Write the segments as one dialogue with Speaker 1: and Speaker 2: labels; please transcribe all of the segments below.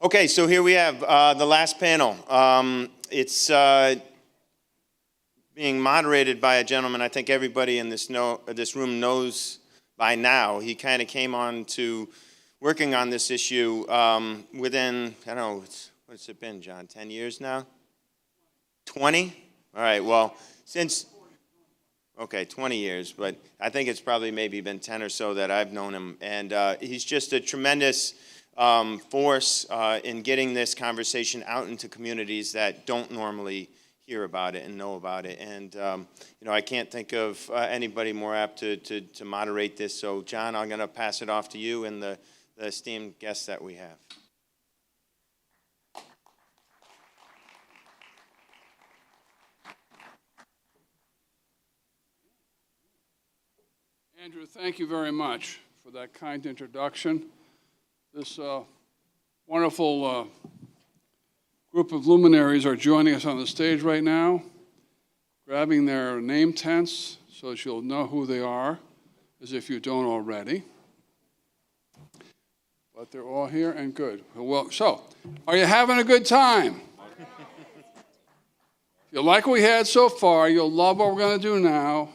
Speaker 1: Okay, so here we have the last panel. It's being moderated by a gentleman I think everybody in this room knows by now. He kind of came on to working on this issue within, I don't know, what's it been, John, 10 years now? 20? All right, well, since, okay, 20 years, but I think it's probably maybe been 10 or so that I've known him. And he's just a tremendous force in getting this conversation out into communities that don't normally hear about it and know about it. And, I can't think of anybody more apt to moderate this. So, John, I'm going to pass it off to you and the esteemed guests that we have.
Speaker 2: Andrew, thank you very much for that kind introduction. This wonderful group of luminaries are joining us on the stage right now, grabbing their name tents so that you'll know who they are, as if you don't already. But they're all here and good. Well, so, are you having a good time? If you like what we had so far, you'll love what we're going to do now.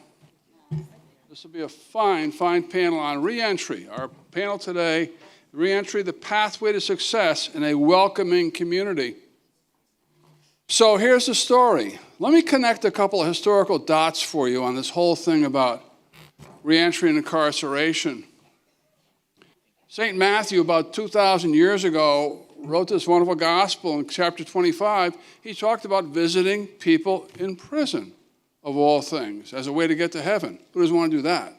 Speaker 2: This will be a fine, fine panel on reentry. Our panel today, reentry, the pathway to success in a welcoming community. So here's the story. Let me connect a couple of historical dots for you on this whole thing about reentry and incarceration. St. Matthew, about 2,000 years ago, wrote this wonderful gospel in chapter 25. He talked about visiting people in prison, of all things, as a way to get to heaven. Who doesn't want to do that?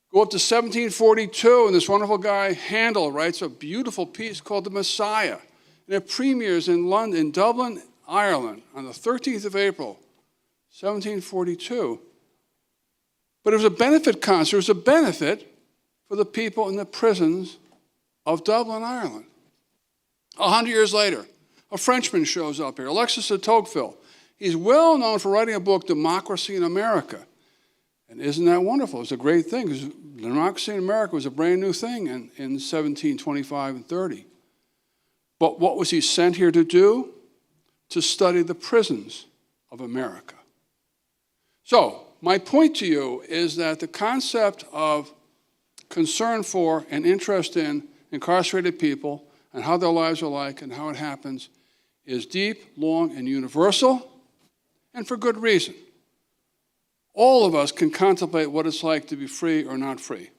Speaker 2: Go up to 1742, and this wonderful guy, Handel, writes a beautiful piece called The Messiah. And it premieres in London, in Dublin, Ireland, on the 13th of April, 1742. But it was a benefit concert. It was a benefit for the people in the prisons of Dublin, Ireland. 100 years later, a Frenchman shows up here, Alexis de Tocqueville. He's well known for writing a book, Democracy in America. And isn't that wonderful? It's a great thing, because democracy in America was a brand new thing in 1725 and 30. But what was he sent here to do? To study the prisons of America. So, my point to you is that the concept of concern for and interest in incarcerated people and how their lives are like and how it happens is deep, long, and universal, and for good reason. All of us can contemplate what it's like to be free or not free.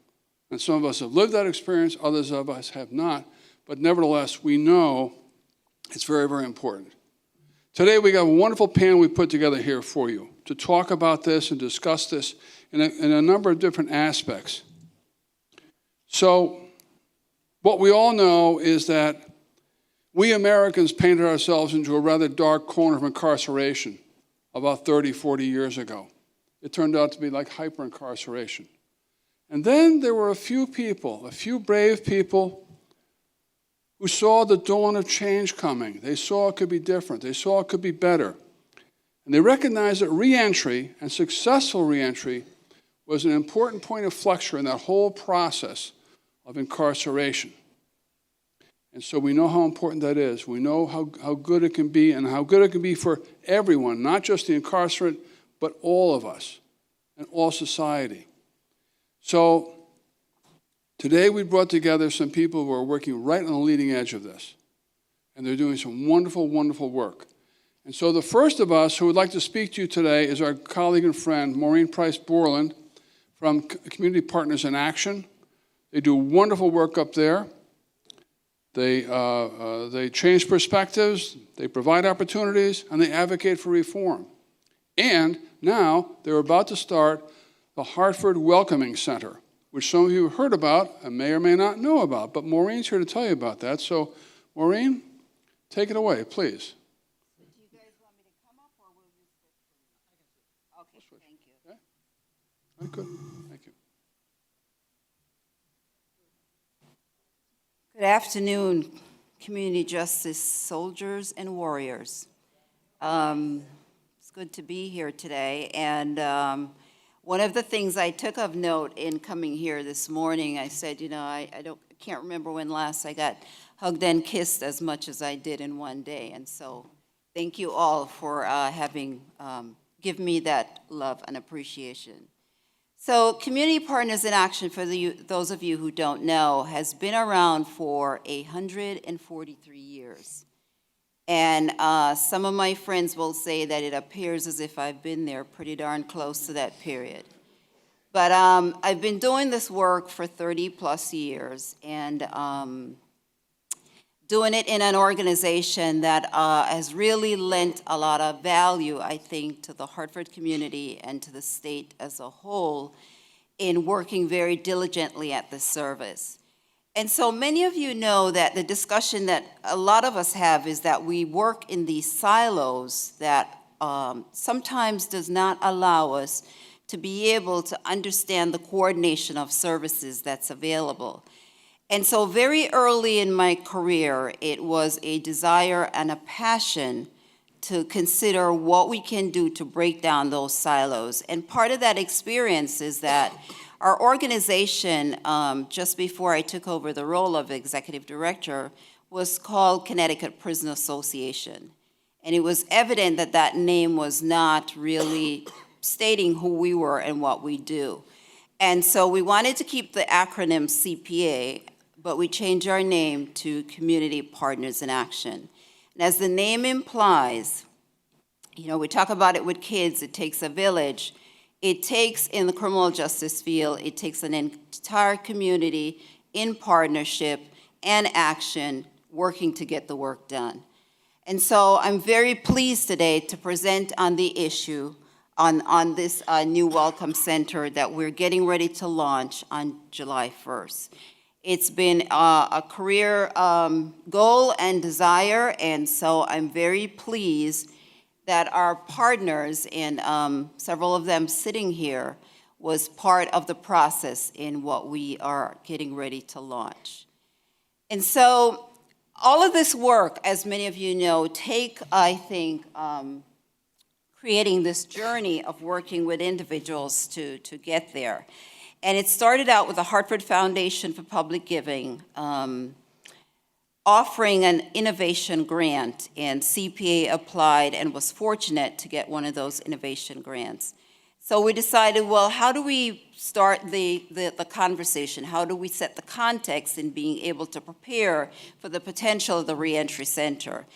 Speaker 2: And some of us have lived that experience, others of us have not, but nevertheless, we know it's very, very important. Today, we got a wonderful panel we put together here for you to talk about this and discuss this in a number of different aspects. So, what we all know is that we Americans painted ourselves into a rather dark corner of incarceration about 30, 40 years ago. It turned out to be like hyper-incarceration. And then there were a few people, a few brave people, who saw the dawn of change coming. They saw it could be different. They saw it could be better. And they recognized that reentry, and successful reentry, was an important point of flexure in that whole process of incarceration. And so we know how important that is. We know how good it can be, and how good it can be for everyone, not just the incarcerate, but all of us and all society. So today we brought together some people who are working right on the leading edge of this. And they're doing some wonderful, wonderful work. And so the first of us who would like to speak to you today is our colleague and friend, Maureen Price-Boreland, from Community Partners in Action. They do wonderful work up there. They change perspectives, they provide opportunities, and they advocate for reform. And now they're about to start the Hartford Welcoming Center, which some of you have heard about and may or may not know about. But Maureen's here to tell you about that. So, Maureen, take it away, please.
Speaker 3: So do you guys want me to come up, or will you switch? Okay, thank you.
Speaker 2: Okay. Good. Thank you.
Speaker 3: Good afternoon, community justice soldiers and warriors. It's good to be here today. And one of the things I took of note in coming here this morning, I said, I can't remember when last I got hugged and kissed as much as I did in one day. And so thank you all for having given me that love and appreciation. So Community Partners in Action, for those of you who don't know, has been around for 143 years. And some of my friends will say that it appears as if I've been there pretty darn close to that period. But I've been doing this work for 30 plus years, and doing it in an organization that has really lent a lot of value, I think, to the Hartford community and to the state as a whole in working very diligently at this service. And so many of you know that the discussion that a lot of us have is that we work in these silos that sometimes does not allow us to be able to understand the coordination of services that's available. And so very early in my career, it was a desire and a passion to consider what we can do to break down those silos. And part of that experience is that our organization, just before I took over the role of executive director, was called Connecticut Prison Association. And it was evident that that name was not really stating who we were and what we do. And so we wanted to keep the acronym CPA, but we changed our name to Community Partners in Action. And as the name implies, we talk about it with kids, it takes a village. It takes, in the criminal justice field, it takes an entire community in partnership and action working to get the work done. And so I'm very pleased today to present on the issue on this new Welcome Center that we're getting ready to launch on July 1st. It's been a career goal and desire, and so I'm very pleased that our partners, and several of them sitting here, was part of the process in what we are getting ready to launch. And so all of this work, as many of you know, I think, creating this journey of working with individuals to get there. And it started out with the Hartford Foundation for Public Giving, offering an innovation grant, and CPA applied and was fortunate to get one of those innovation grants. So we decided, well, how do we start the conversation? How do we set the context in being able to prepare for the potential of the reentry center?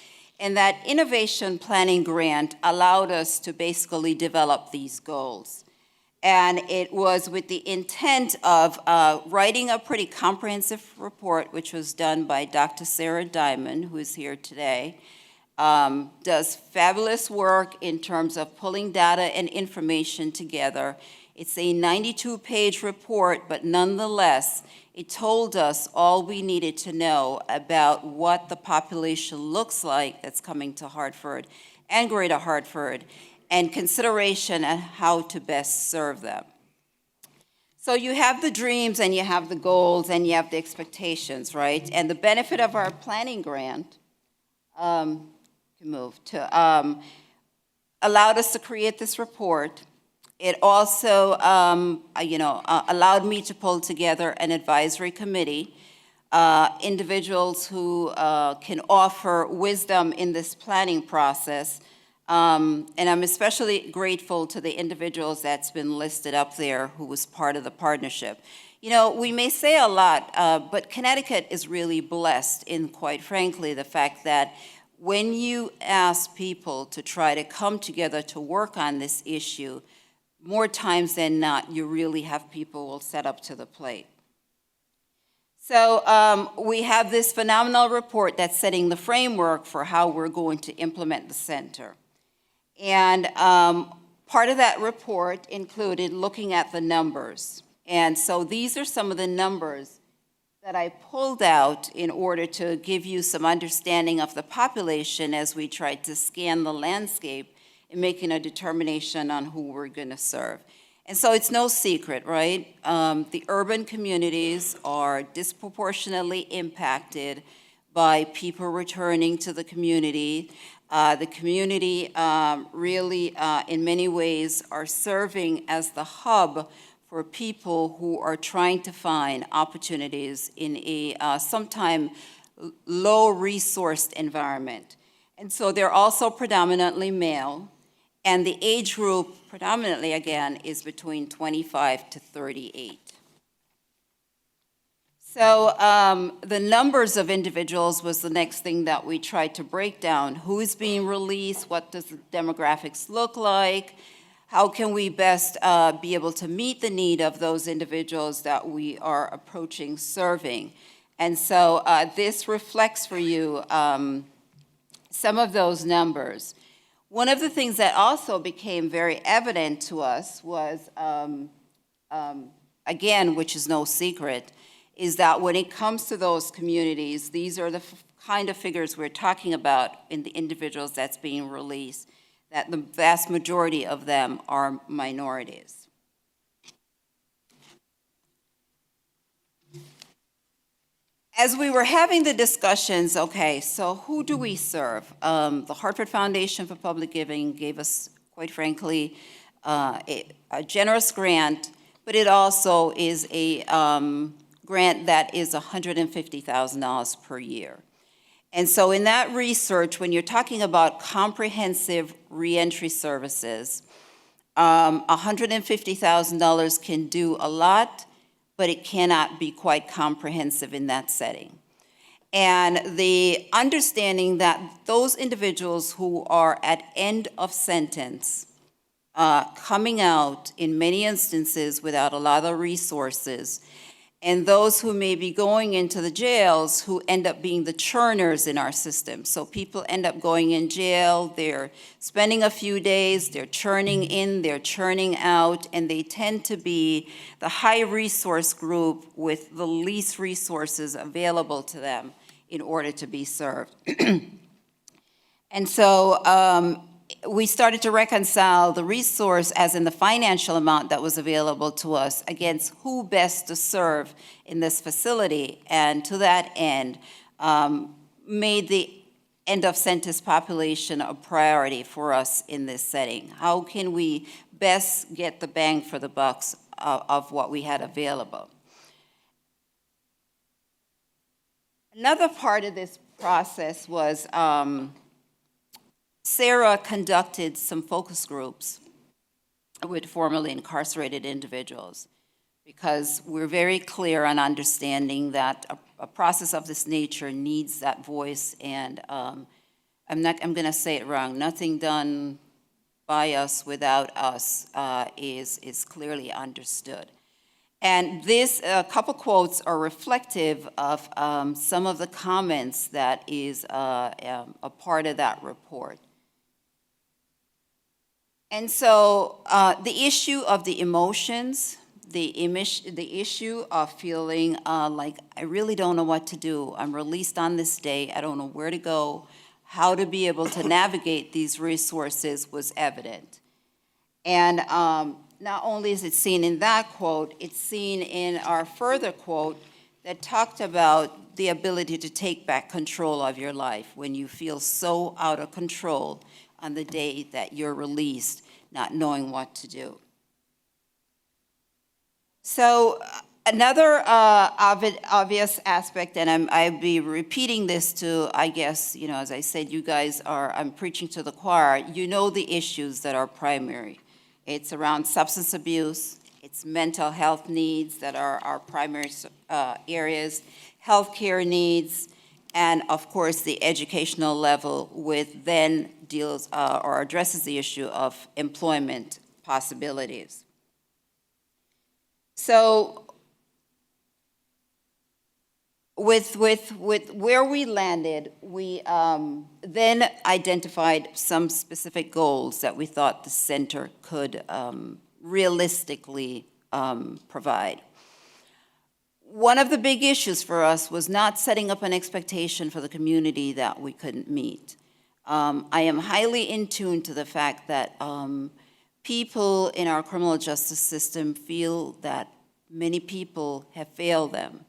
Speaker 3: And that innovation planning grant allowed us to basically develop these goals. And it was with the intent of writing a pretty comprehensive report, which was done by Dr. Sarah Diamond, who is here today, does fabulous work in terms of pulling data and information together. It's a 92-page report, but nonetheless, it told us all we needed to know about what the population looks like that's coming to Hartford and Greater Hartford, and consideration on how to best serve them. So you have the dreams, and you have the goals, and you have the expectations, right? And the benefit of our planning grant allowed us to create this report. It also allowed me to pull together an advisory committee, individuals who can offer wisdom in this planning process. And I'm especially grateful to the individuals that's been listed up there who was part of the partnership. We may say a lot, but Connecticut is really blessed in, quite frankly, the fact that when you ask people to try to come together to work on this issue, more times than not, you really have people will set up to the plate. So we have this phenomenal report that's setting the framework for how we're going to implement the center. And part of that report included looking at the numbers. And so these are some of the numbers that I pulled out in order to give you some understanding of the population as we tried to scan the landscape and making a determination on who we're going to serve. And so it's no secret, right? The urban communities are disproportionately impacted by people returning to the community. The community really, in many ways, are serving as the hub for people who are trying to find opportunities in a sometime low-resourced environment. And so they're also predominantly male, and the age group predominantly, again, is between 25 to 38. So the numbers of individuals was the next thing that we tried to break down. Who is being released? What does the demographics look like? How can we best be able to meet the need of those individuals that we are approaching serving? And so this reflects for you some of those numbers. One of the things that also became very evident to us was, again, which is no secret, is that when it comes to those communities, these are the kind of figures we're talking about in the individuals that's being released, that the vast majority of them are minorities. As we were having the discussions, okay, so who do we serve? The Hartford Foundation for Public Giving gave us, quite frankly, a generous grant, but it also is a grant that is $150,000 per year. And so in that research, when you're talking about comprehensive reentry services, $150,000 can do a lot, but it cannot be quite comprehensive in that setting. And the understanding that those individuals who are at end of sentence, coming out in many instances without a lot of resources, and those who may be going into the jails who end up being the churners in our system. So people end up going in jail, they're spending a few days, they're churning in, they're churning out, and they tend to be the high resource group with the least resources available to them in order to be served. And so we started to reconcile the resource, as in the financial amount that was available to us, against who best to serve in this facility. And to that end, made the end of sentence population a priority for us in this setting. How can we best get the bang for the bucks of what we had available? Another part of this process was Sarah conducted some focus groups with formerly incarcerated individuals, because we're very clear on understanding that a process of this nature needs that voice, and I'm going to say it wrong, nothing done by us without us is clearly understood. And this, a couple quotes are reflective of some of the comments that is a part of that report. And so the issue of the emotions, the issue of feeling like I really don't know what to do. I'm released on this day. I don't know where to go, how to be able to navigate these resources was evident. And not only is it seen in that quote, it's seen in our further quote that talked about the ability to take back control of your life when you feel so out of control on the day that you're released, not knowing what to do. So another obvious aspect, and I'll be repeating this to, I guess, you know, as I said, you guys are, I'm preaching to the choir, you know the issues that are primary. It's around substance abuse, it's mental health needs that are our primary areas, healthcare needs, and of course the educational level, with then deals or addresses the issue of employment possibilities. So with where we landed, we then identified some specific goals that we thought the center could realistically provide. One of the big issues for us was not setting up an expectation for the community that we couldn't meet. I am highly in tune to the fact that people in our criminal justice system feel that many people have failed them.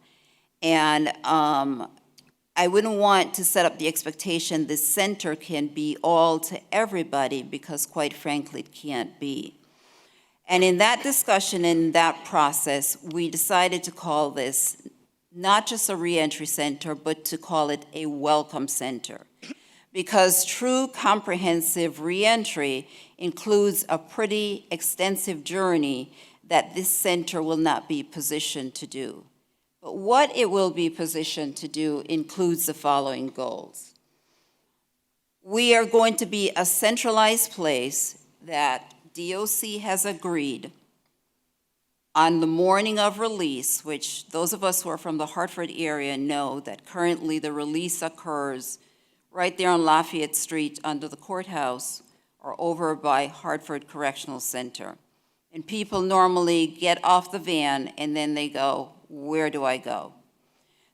Speaker 3: And I wouldn't want to set up the expectation this center can be all to everybody, because quite frankly, it can't be. And in that discussion, in that process, we decided to call this not just a reentry center, but to call it a welcome center. Because true comprehensive reentry includes a pretty extensive journey that this center will not be positioned to do. But what it will be positioned to do includes the following goals. We are going to be a centralized place that DOC has agreed on the morning of release, which those of us who are from the Hartford area know that currently the release occurs right there on Lafayette Street under the courthouse or over by Hartford Correctional Center. And people normally get off the van and then they go, where do I go?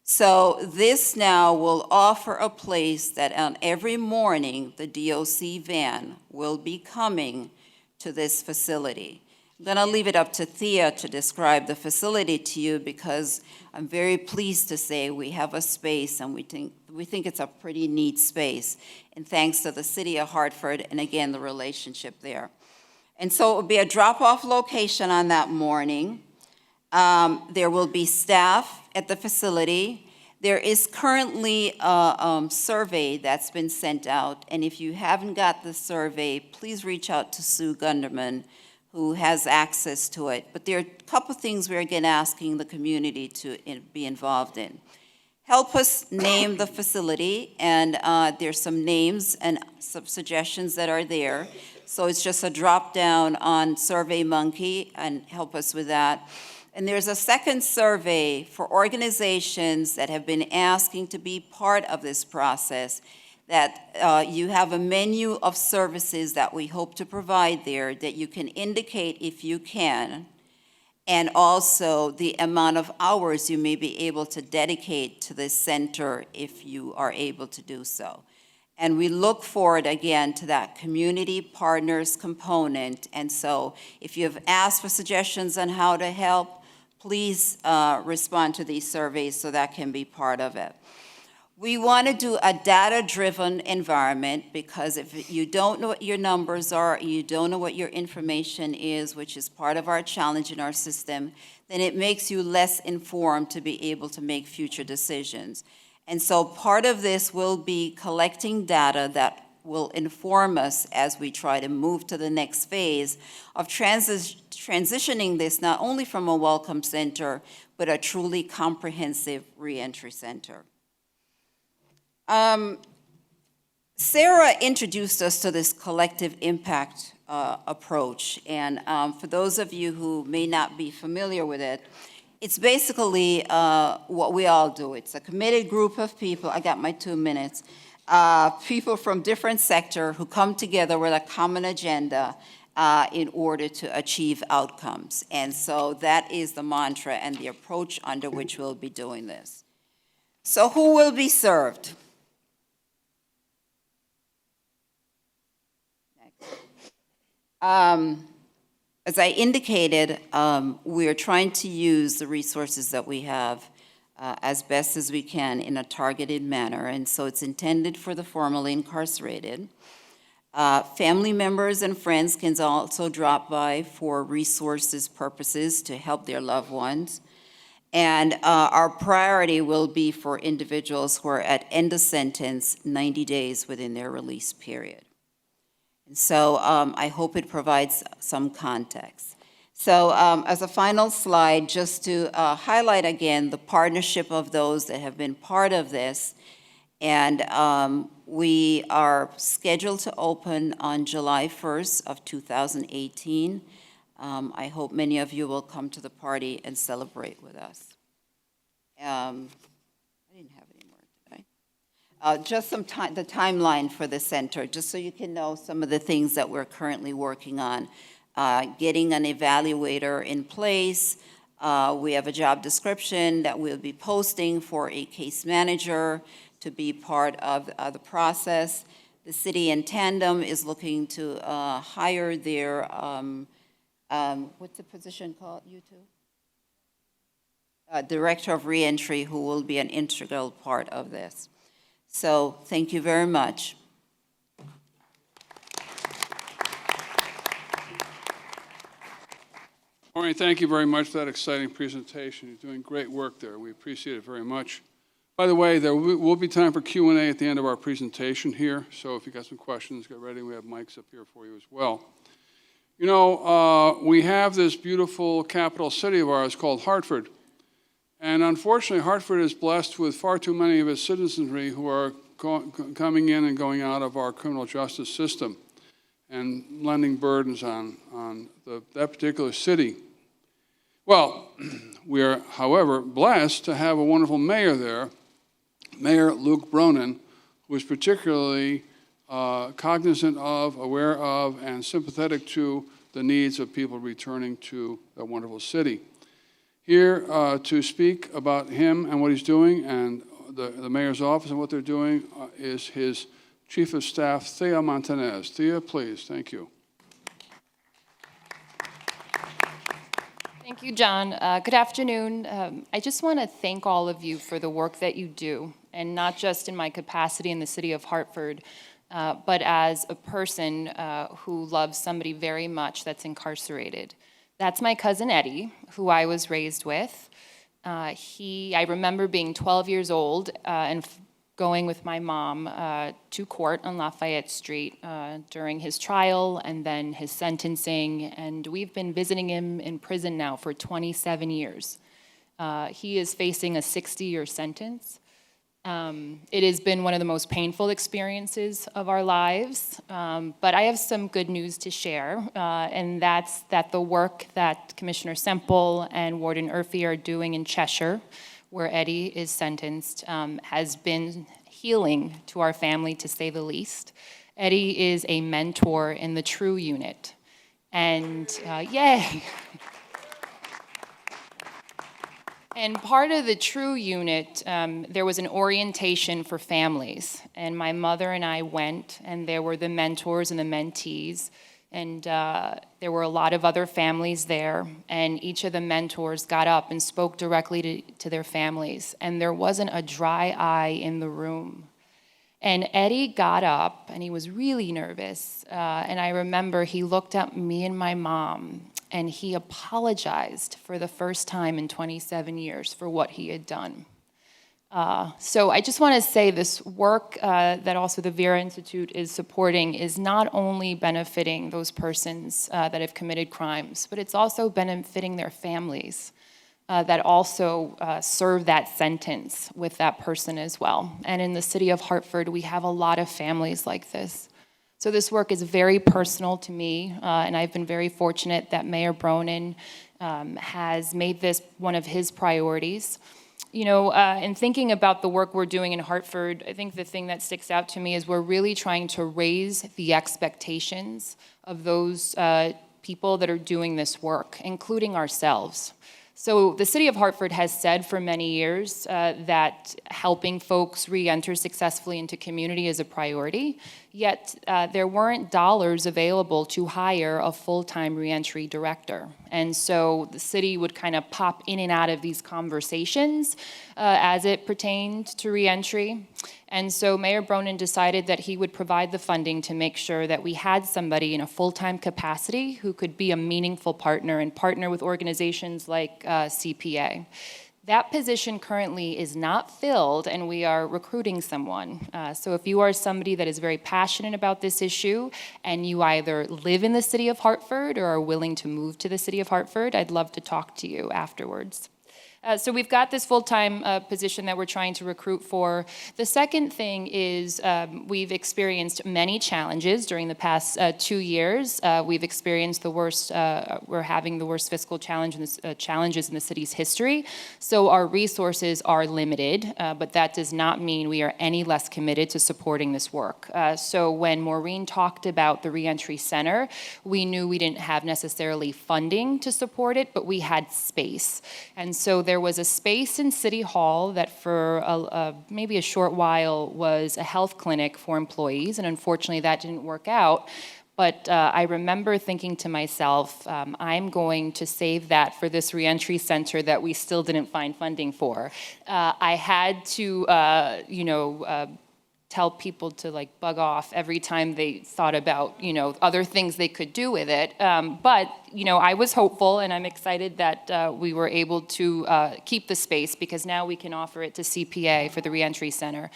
Speaker 3: So this now will offer a place that on every morning, the DOC van will be coming to this facility. I'm going to leave it up to Thea to describe the facility to you because I'm very pleased to say we have a space and we think it's a pretty neat space. And thanks to the city of Hartford and again, the relationship there. And so it will be a drop-off location on that morning. There will be staff at the facility. There is currently a survey that's been sent out. And if you haven't got the survey, please reach out to Sue Gunderman, who has access to it. But there are a couple of things we're again asking the community to be involved in. Help us name the facility, and there's some names and some suggestions that are there. So it's just a drop down on SurveyMonkey and help us with that. And there's a second survey for organizations that have been asking to be part of this process, that you have a menu of services that we hope to provide there that you can indicate if you can, and also the amount of hours you may be able to dedicate to this center if you are able to do so. And we look forward, again, to that community partners component. And so if you have asked for suggestions on how to help, please respond to these surveys so that can be part of it. We want to do a data-driven environment because if you don't know what your numbers are, you don't know what your information is, which is part of our challenge in our system, then it makes you less informed to be able to make future decisions. And so part of this will be collecting data that will inform us as we try to move to the next phase of transitioning this not only from a welcome center, but a truly comprehensive reentry center. Sarah introduced us to this collective impact approach, and for those of you who may not be familiar with it, it's basically what we all do. It's a committed group of people, I got my 2 minutes, people from different sectors who come together with a common agenda in order to achieve outcomes. And so that is the mantra and the approach under which we'll be doing this. So who will be served? As I indicated, we are trying to use the resources that we have as best as we can in a targeted manner, and so it's intended for the formerly incarcerated. Family members and friends can also drop by for resources purposes to help their loved ones. And our priority will be for individuals who are at end of sentence 90 days within their release period. And so I hope it provides some context. So as a final slide, just to highlight again the partnership of those that have been part of this. And we are scheduled to open on July 1st of 2018. I hope many of you will come to the party and celebrate with us. I didn't have any more, did I? Just the timeline for the center, just so you can know some of the things that we're currently working on. Getting an evaluator in place. We have a job description that we'll be posting for a case manager to be part of the process. The city in tandem is looking to hire their, what's the position called, you two? Director of Reentry, who will be an integral part of this. So thank you very much.
Speaker 2: Maureen, thank you very much for that exciting presentation. You're doing great work there. We appreciate it very much. By the way, there will be time for Q&A at the end of our presentation here, so if you got some questions, get ready. We have mics up here for you as well. You know, we have this beautiful capital city of ours called Hartford, and unfortunately, Hartford is blessed with far too many of its citizenry who are coming in and going out of our criminal justice system and lending burdens on that particular city. Well, we are, however, blessed to have a wonderful mayor there, Mayor Luke Bronin, who is particularly cognizant of, aware of, and sympathetic to the needs of people returning to that wonderful city. Here to speak about him and what he's doing and the mayor's office and what they're doing is his Chief of Staff, Thea Montanez. Thea, please, thank you.
Speaker 4: Thank you, John. Good afternoon. I just want to thank all of you for the work that you do, and not just in my capacity in the city of Hartford, but as a person who loves somebody very much that's incarcerated. That's my cousin Eddie, who I was raised with. I remember being 12 years old and going with my mom to court on Lafayette Street during his trial and then his sentencing, and we've been visiting him in prison now for 27 years. He is facing a 60-year sentence. It has been one of the most painful experiences of our lives, but I have some good news to share, and that's that the work that Commissioner Semple and Warden Urfi are doing in Cheshire, where Eddie is sentenced, has been healing to our family, to say the least. Eddie is a mentor in the True Unit, and yay! And part of the True Unit, there was an orientation for families, and my mother and I went, and there were the mentors and the mentees, and there were a lot of other families there, and each of the mentors got up and spoke directly to their families, and there wasn't a dry eye in the room. And Eddie got up, and he was really nervous, and I remember he looked at me and my mom, and he apologized for the first time in 27 years for what he had done. So I just want to say this work that also the Vera Institute is supporting is not only benefiting those persons that have committed crimes, but it's also benefiting their families that also serve that sentence with that person as well. And in the city of Hartford, we have a lot of families like this. So this work is very personal to me, and I've been very fortunate that Mayor Bronin has made this one of his priorities. You know, in thinking about the work we're doing in Hartford, I think the thing that sticks out to me is we're really trying to raise the expectations of those people that are doing this work, including ourselves. So the city of Hartford has said for many years that helping folks re-enter successfully into community is a priority, yet there weren't dollars available to hire a full-time re-entry director. And so the city would kind of pop in and out of these conversations as it pertained to re-entry. And so Mayor Bronin decided that he would provide the funding to make sure that we had somebody in a full-time capacity who could be a meaningful partner and partner with organizations like CPA. That position currently is not filled, and we are recruiting someone. So if you are somebody that is very passionate about this issue, and you either live in the city of Hartford or are willing to move to the city of Hartford, I'd love to talk to you afterwards. So we've got this full-time position that we're trying to recruit for. The second thing is we've experienced many challenges during the past 2 years. We've experienced the worst, we're having the worst fiscal challenges in the city's history. So our resources are limited, but that does not mean we are any less committed to supporting this work. So when Maureen talked about the Reentry Center, we knew we didn't have necessarily funding to support it, but we had space. And so there was a space in City Hall that for maybe a short while was a health clinic for employees, and unfortunately that didn't work out. But I remember thinking to myself, I'm going to save that for this reentry center that we still didn't find funding for. I had to, tell people to like bug off every time they thought about, other things they could do with it. But, I was hopeful, and I'm excited that we were able to keep the space, because now we can offer it to CPA for the Reentry Center.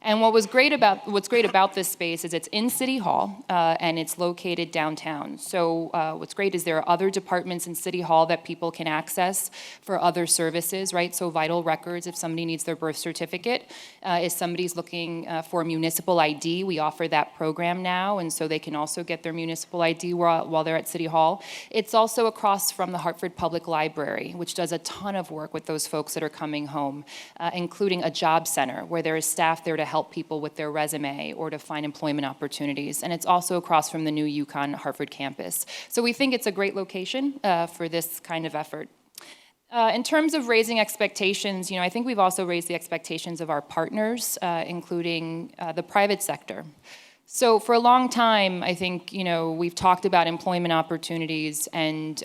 Speaker 4: And what's great about this space is it's in City Hall, and it's located downtown. So what's great is there are other departments in City Hall that people can access for other services, right? So vital records, if somebody needs their birth certificate, if somebody's looking for municipal ID, we offer that program now, and so they can also get their municipal ID while they're at City Hall. It's also across from the Hartford Public Library, which does a ton of work with those folks that are coming home, including a job center where there is staff there to help people with their resume or to find employment opportunities. And it's also across from the new UConn Hartford campus. So we think it's a great location for this kind of effort. In terms of raising expectations, I think we've also raised the expectations of our partners, including the private sector. So for a long time, I think, we've talked about employment opportunities, and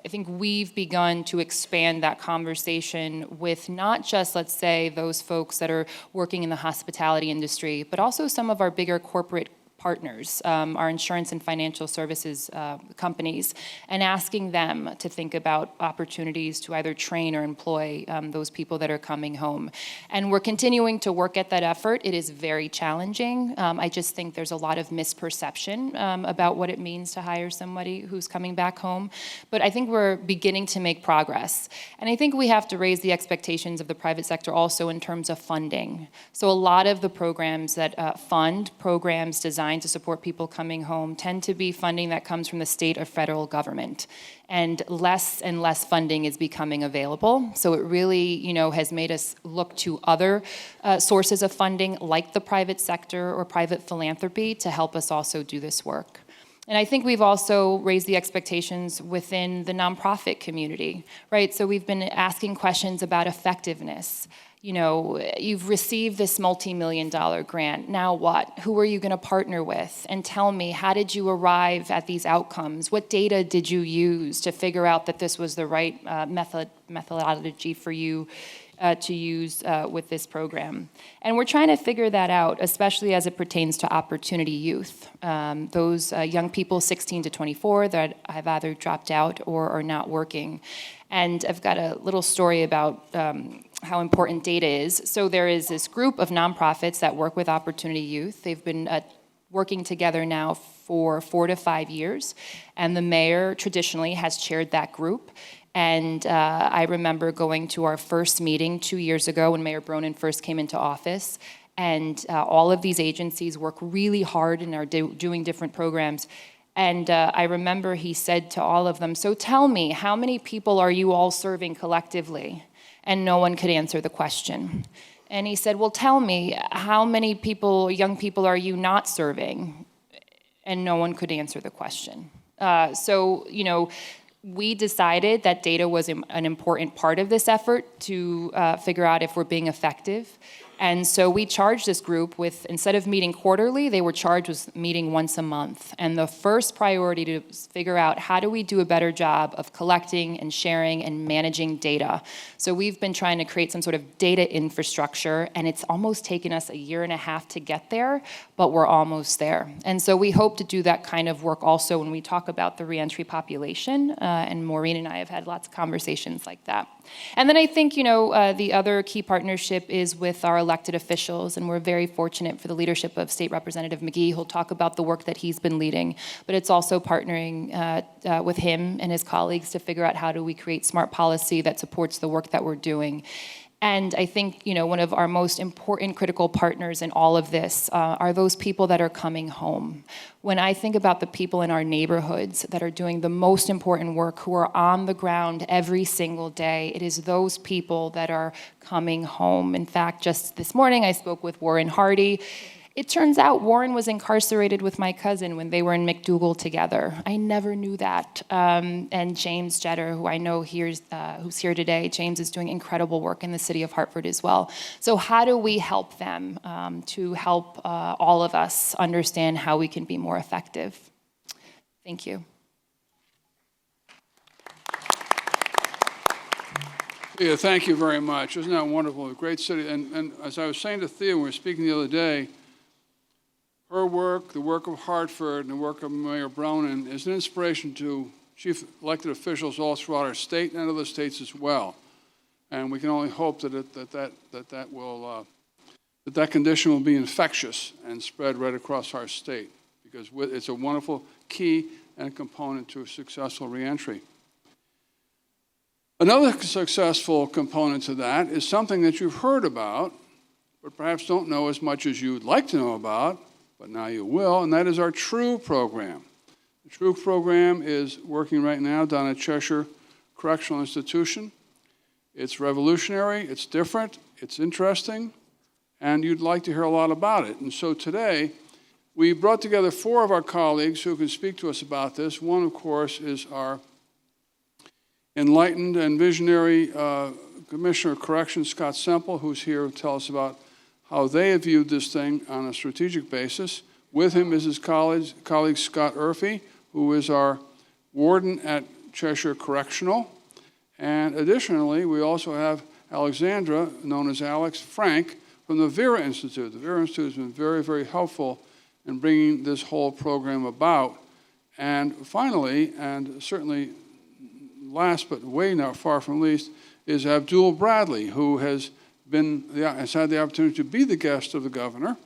Speaker 4: I think we've begun to expand that conversation with not just, let's say, those folks that are working in the hospitality industry, but also some of our bigger corporate partners, our insurance and financial services companies, and asking them to think about opportunities to either train or employ those people that are coming home. And we're continuing to work at that effort. It is very challenging. I just think there's a lot of misperception about what it means to hire somebody who's coming back home. But I think we're beginning to make progress. And I think we have to raise the expectations of the private sector also in terms of funding. So a lot of the programs that fund programs designed to support people coming home tend to be funding that comes from the state or federal government. And less funding is becoming available. So it really, has made us look to other sources of funding like the private sector or private philanthropy to help us also do this work. And I think we've also raised the expectations within the nonprofit community, right? So we've been asking questions about effectiveness. You've received this multi-million-dollar grant. Now what? Who are you going to partner with? And tell me, how did you arrive at these outcomes? What data did you use to figure out that this was the right methodology for you to use with this program? And we're trying to figure that out, especially as it pertains to opportunity youth. Those young people 16 to 24 that have either dropped out or are not working. And I've got a little story about how important data is. So there is this group of nonprofits that work with opportunity youth. They've been working together now for 4 to 5 years, and the mayor traditionally has chaired that group. And I remember going to our first meeting 2 years ago when Mayor Bronin first came into office, and all of these agencies work really hard and are doing different programs. And I remember he said to all of them, so tell me, how many people are you all serving collectively? And no one could answer the question. And he said, well, tell me, how many people, young people, are you not serving? And no one could answer the question. So, we decided that data was an important part of this effort to figure out if we're being effective. And so we charged this group with, instead of meeting quarterly, they were charged with meeting once a month. And the first priority to figure out how do we do a better job of collecting and sharing and managing data. So we've been trying to create some sort of data infrastructure, and it's almost taken us 1.5 years to get there, but we're almost there. And so we hope to do that kind of work also when we talk about the reentry population, and Maureen and I have had lots of conversations like that. And then I think, the other key partnership is with our elected officials, and we're very fortunate for the leadership of State Representative McGee, who'll talk about the work that he's been leading, but it's also partnering with him and his colleagues to figure out how do we create smart policy that supports the work that we're doing. And I think, one of our most important critical partners in all of this are those people that are coming home. When I think about the people in our neighborhoods that are doing the most important work, who are on the ground every single day, it is those people that are coming home. In fact, just this morning I spoke with Warren Hardy. It turns out Warren was incarcerated with my cousin when they were in McDougal together. I never knew that. And James Jetter, who I know who's here today, James is doing incredible work in the city of Hartford as well. So how do we help them to help all of us understand how we can be more effective? Thank you.
Speaker 2: Yeah, thank you very much. Isn't that wonderful? A great city. And as I was saying to Thea when we were speaking the other day, her work, the work of Hartford, and the work of Mayor Bronin is an inspiration to chief elected officials all throughout our state and other states as well. And we can only hope that that condition will be infectious and spread right across our state, because it's a wonderful key and a component to a successful reentry. Another successful component to that is something that you've heard about, but perhaps don't know as much as you'd like to know about, but now you will, and that is our TRUE program. The TRUE program is working right now down at Cheshire Correctional Institution. It's revolutionary, it's different, it's interesting, and you'd like to hear a lot about it. And so today, we brought together 4 of our colleagues who can speak to us about this. One, of course, is our enlightened and visionary Commissioner of Corrections, Scott Semple, who's here to tell us about how they have viewed this thing on a strategic basis. With him is his colleague Scott Urfey, who is our warden at Cheshire Correctional. And additionally, we also have Alexandra, known as Alex Frank, from the Vera Institute. The Vera Institute has been very, very helpful in bringing this whole program about. And finally, and certainly last but way not far from least, is Abdul Bradley, who has had the opportunity to be the guest of the governor.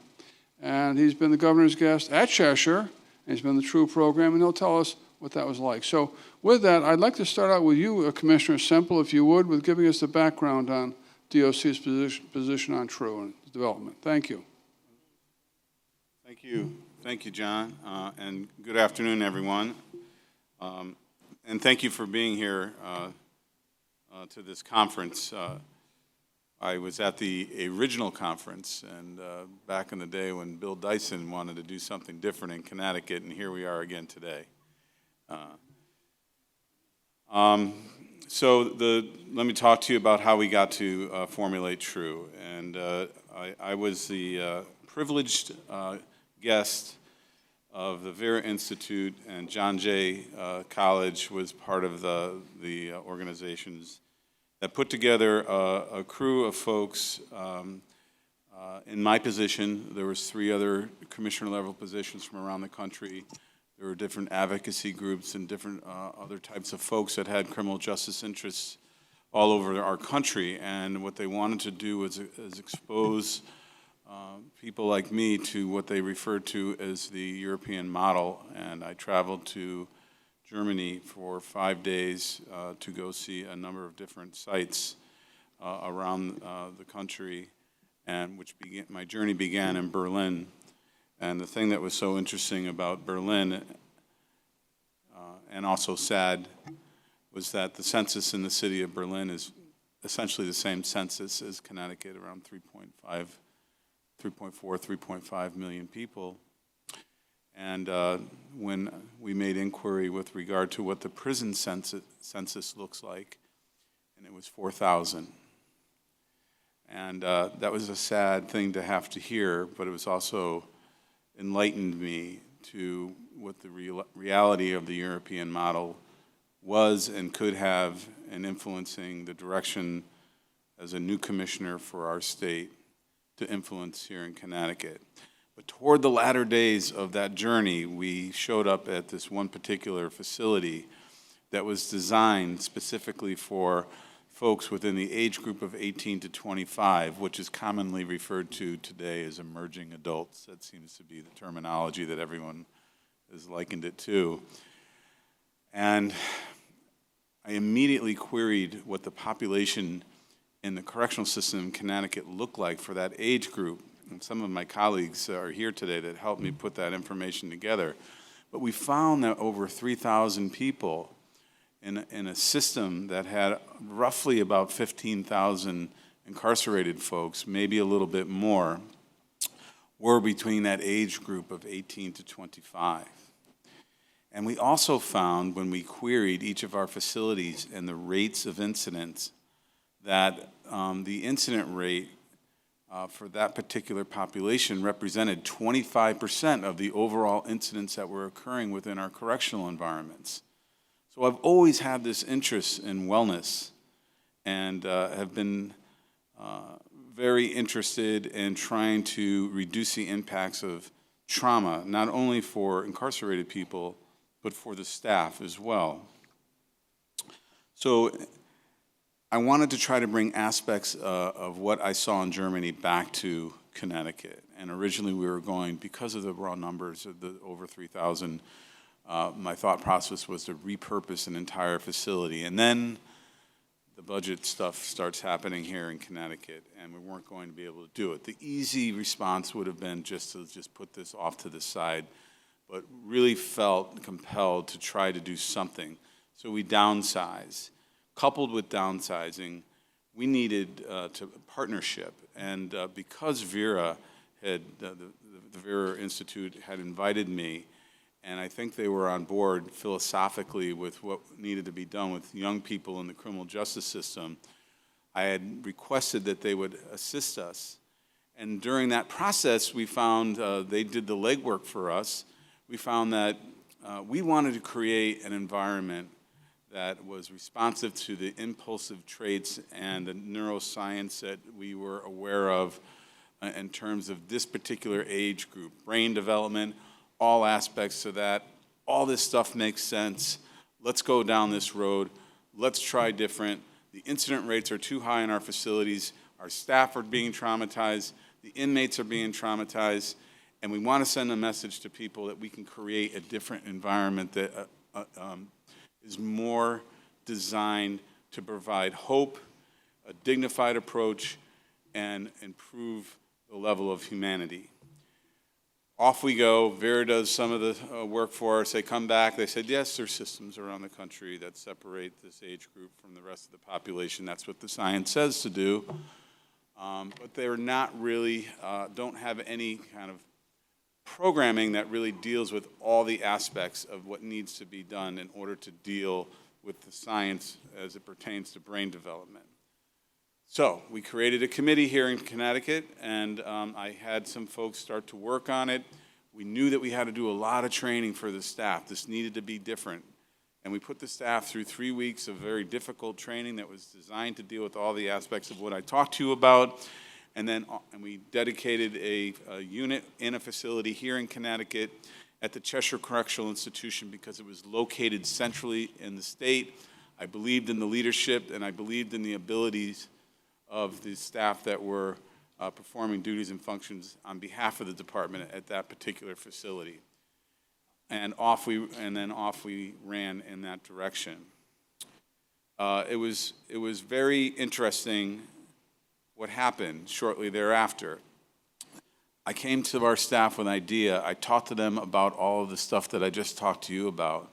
Speaker 2: And he's been the governor's guest at Cheshire, and he's been the TRUE program, and he'll tell us what that was like. So with that, I'd like to start out with you, Commissioner Semple, if you would, with giving us the background on DOC's position on TRUE and development. Thank you.
Speaker 5: Thank you. Thank you, John, and good afternoon, everyone. And thank you for being here to this conference. I was at the original conference, and back in the day when Bill Dyson wanted to do something different in Connecticut, and here we are again today. Let me talk to you about how we got to formulate TRUE. And I was the privileged guest of the Vera Institute, and John Jay College was part of the organizations that put together a crew of folks. In my position, there was 3 other commissioner level positions from around the country. There were different advocacy groups and different other types of folks that had criminal justice interests all over our country. And what they wanted to do was expose people like me to what they referred to as the European model. And I traveled to Germany for 5 days to go see a number of different sites around the country, and my journey began in Berlin. And the thing that was so interesting about Berlin, and also sad, was that the census in the city of Berlin is essentially the same census as Connecticut, around 3.5 million people. And when we made inquiry with regard to what the prison census looks like, and it was 4,000. And that was a sad thing to have to hear, but it was also enlightened me to what the reality of the European model was and could have in influencing the direction as a new commissioner for our state to influence here in Connecticut. But toward the latter days of that journey, we showed up at this one particular facility that was designed specifically for folks within the age group of 18 to 25, which is commonly referred to today as emerging adults. That seems to be the terminology that everyone has likened it to. And I immediately queried what the population in the correctional system in Connecticut looked like for that age group. And some of my colleagues are here today that helped me put that information together. But we found that over 3,000 people in a system that had roughly about 15,000 incarcerated folks, maybe a little bit more, were between that age group of 18 to 25. And we also found, when we queried each of our facilities and the rates of incidents, that the incident rate for that particular population represented 25% of the overall incidents that were occurring within our correctional environments. So I've always had this interest in wellness, and have been very interested in trying to reduce the impacts of trauma, not only for incarcerated people, but for the staff as well. So I wanted to try to bring aspects of what I saw in Germany back to Connecticut. And originally we were going, because of the raw numbers of the over 3,000, my thought process was to repurpose an entire facility. And then the budget stuff starts happening here in Connecticut, and we weren't going to be able to do it. The easy response would have been just to put this off to the side, but really felt compelled to try to do something. So we downsized. Coupled with downsizing, we needed partnership. And because Vera had, the Vera Institute had invited me, and I think they were on board philosophically with what needed to be done with young people in the criminal justice system, I had requested that they would assist us. And during that process, we found, they did the legwork for us, we found that we wanted to create an environment that was responsive to the impulsive traits and the neuroscience that we were aware of in terms of this particular age group, brain development, all aspects of that. All this stuff makes sense. Let's go down this road. Let's try different. The incident rates are too high in our facilities. Our staff are being traumatized. The inmates are being traumatized. And we want to send a message to people that we can create a different environment that is more designed to provide hope, a dignified approach, and improve the level of humanity. Off we go. Vera does some of the work for us. They come back. They said, yes, there's systems around the country that separate this age group from the rest of the population. That's what the science says to do. But they're not really, don't have any kind of programming that really deals with all the aspects of what needs to be done in order to deal with the science as it pertains to brain development. So we created a committee here in Connecticut, and I had some folks start to work on it. We knew that we had to do a lot of training for the staff. This needed to be different. And we put the staff through 3 weeks of very difficult training that was designed to deal with all the aspects of what I talked to you about. And then we dedicated a unit in a facility here in Connecticut at the Cheshire Correctional Institution because it was located centrally in the state. I believed in the leadership, and I believed in the abilities of the staff that were performing duties and functions on behalf of the department at that particular facility. And then off we ran in that direction. It was very interesting what happened shortly thereafter. I came to our staff with an idea. I talked to them about all of the stuff that I just talked to you about,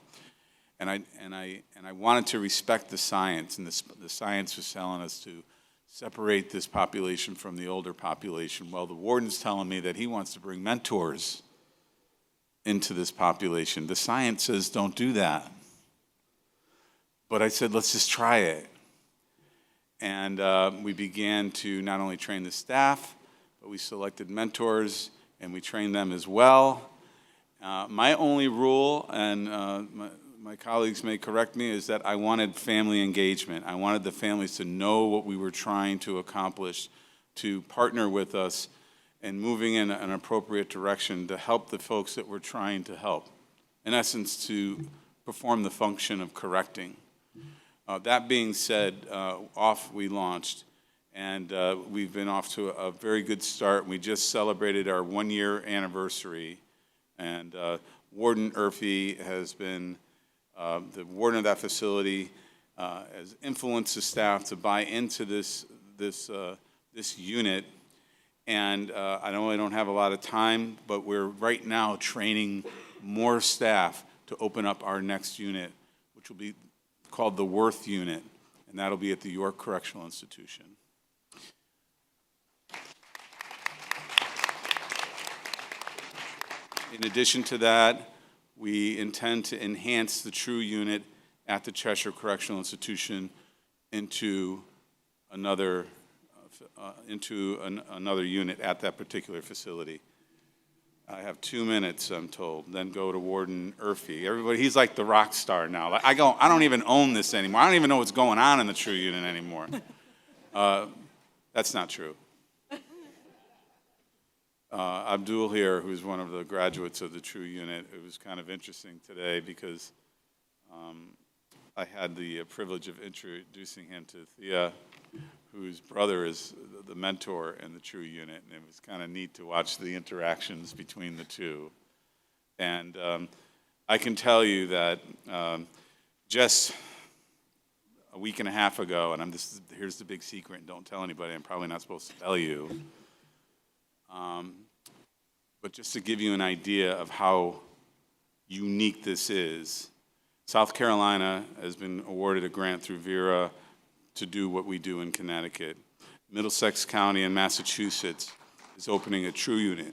Speaker 5: and I wanted to respect the science, and the science was telling us to separate this population from the older population. Well, the warden's telling me that he wants to bring mentors into this population. The science says don't do that. But I said, let's just try it. And we began to not only train the staff, but we selected mentors, and we trained them as well. My only rule, and my colleagues may correct me, is that I wanted family engagement. I wanted the families to know what we were trying to accomplish, to partner with us and moving in an appropriate direction to help the folks that we're trying to help. In essence, to perform the function of correcting. That being said, off we launched, and we've been off to a very good start. We just celebrated our 1-year anniversary, and Warden Urfi has been the warden of that facility, has influenced the staff to buy into this unit. And I know I don't have a lot of time, but we're right now training more staff to open up our next unit, which will be called the Worth Unit, and that'll be at the York Correctional Institution. In addition to that, we intend to enhance the True Unit at the Cheshire Correctional Institution into another unit at that particular facility. I have 2 minutes, I'm told. Then go to Warden Urfi. Everybody, he's like the rock star now. Like, I don't even own this anymore. I don't even know what's going on in the True Unit anymore. That's not true. Abdul here, who's one of the graduates of the True Unit. It was kind of interesting today because I had the privilege of introducing him to Thea, whose brother is the mentor in the True Unit, and it was kind of neat to watch the interactions between the two. And I can tell you that just a week and a half ago, and here's the big secret, and don't tell anybody, I'm probably not supposed to tell you, but just to give you an idea of how unique this is, South Carolina has been awarded a grant through VERA to do what we do in Connecticut. Middlesex County in Massachusetts is opening a True Unit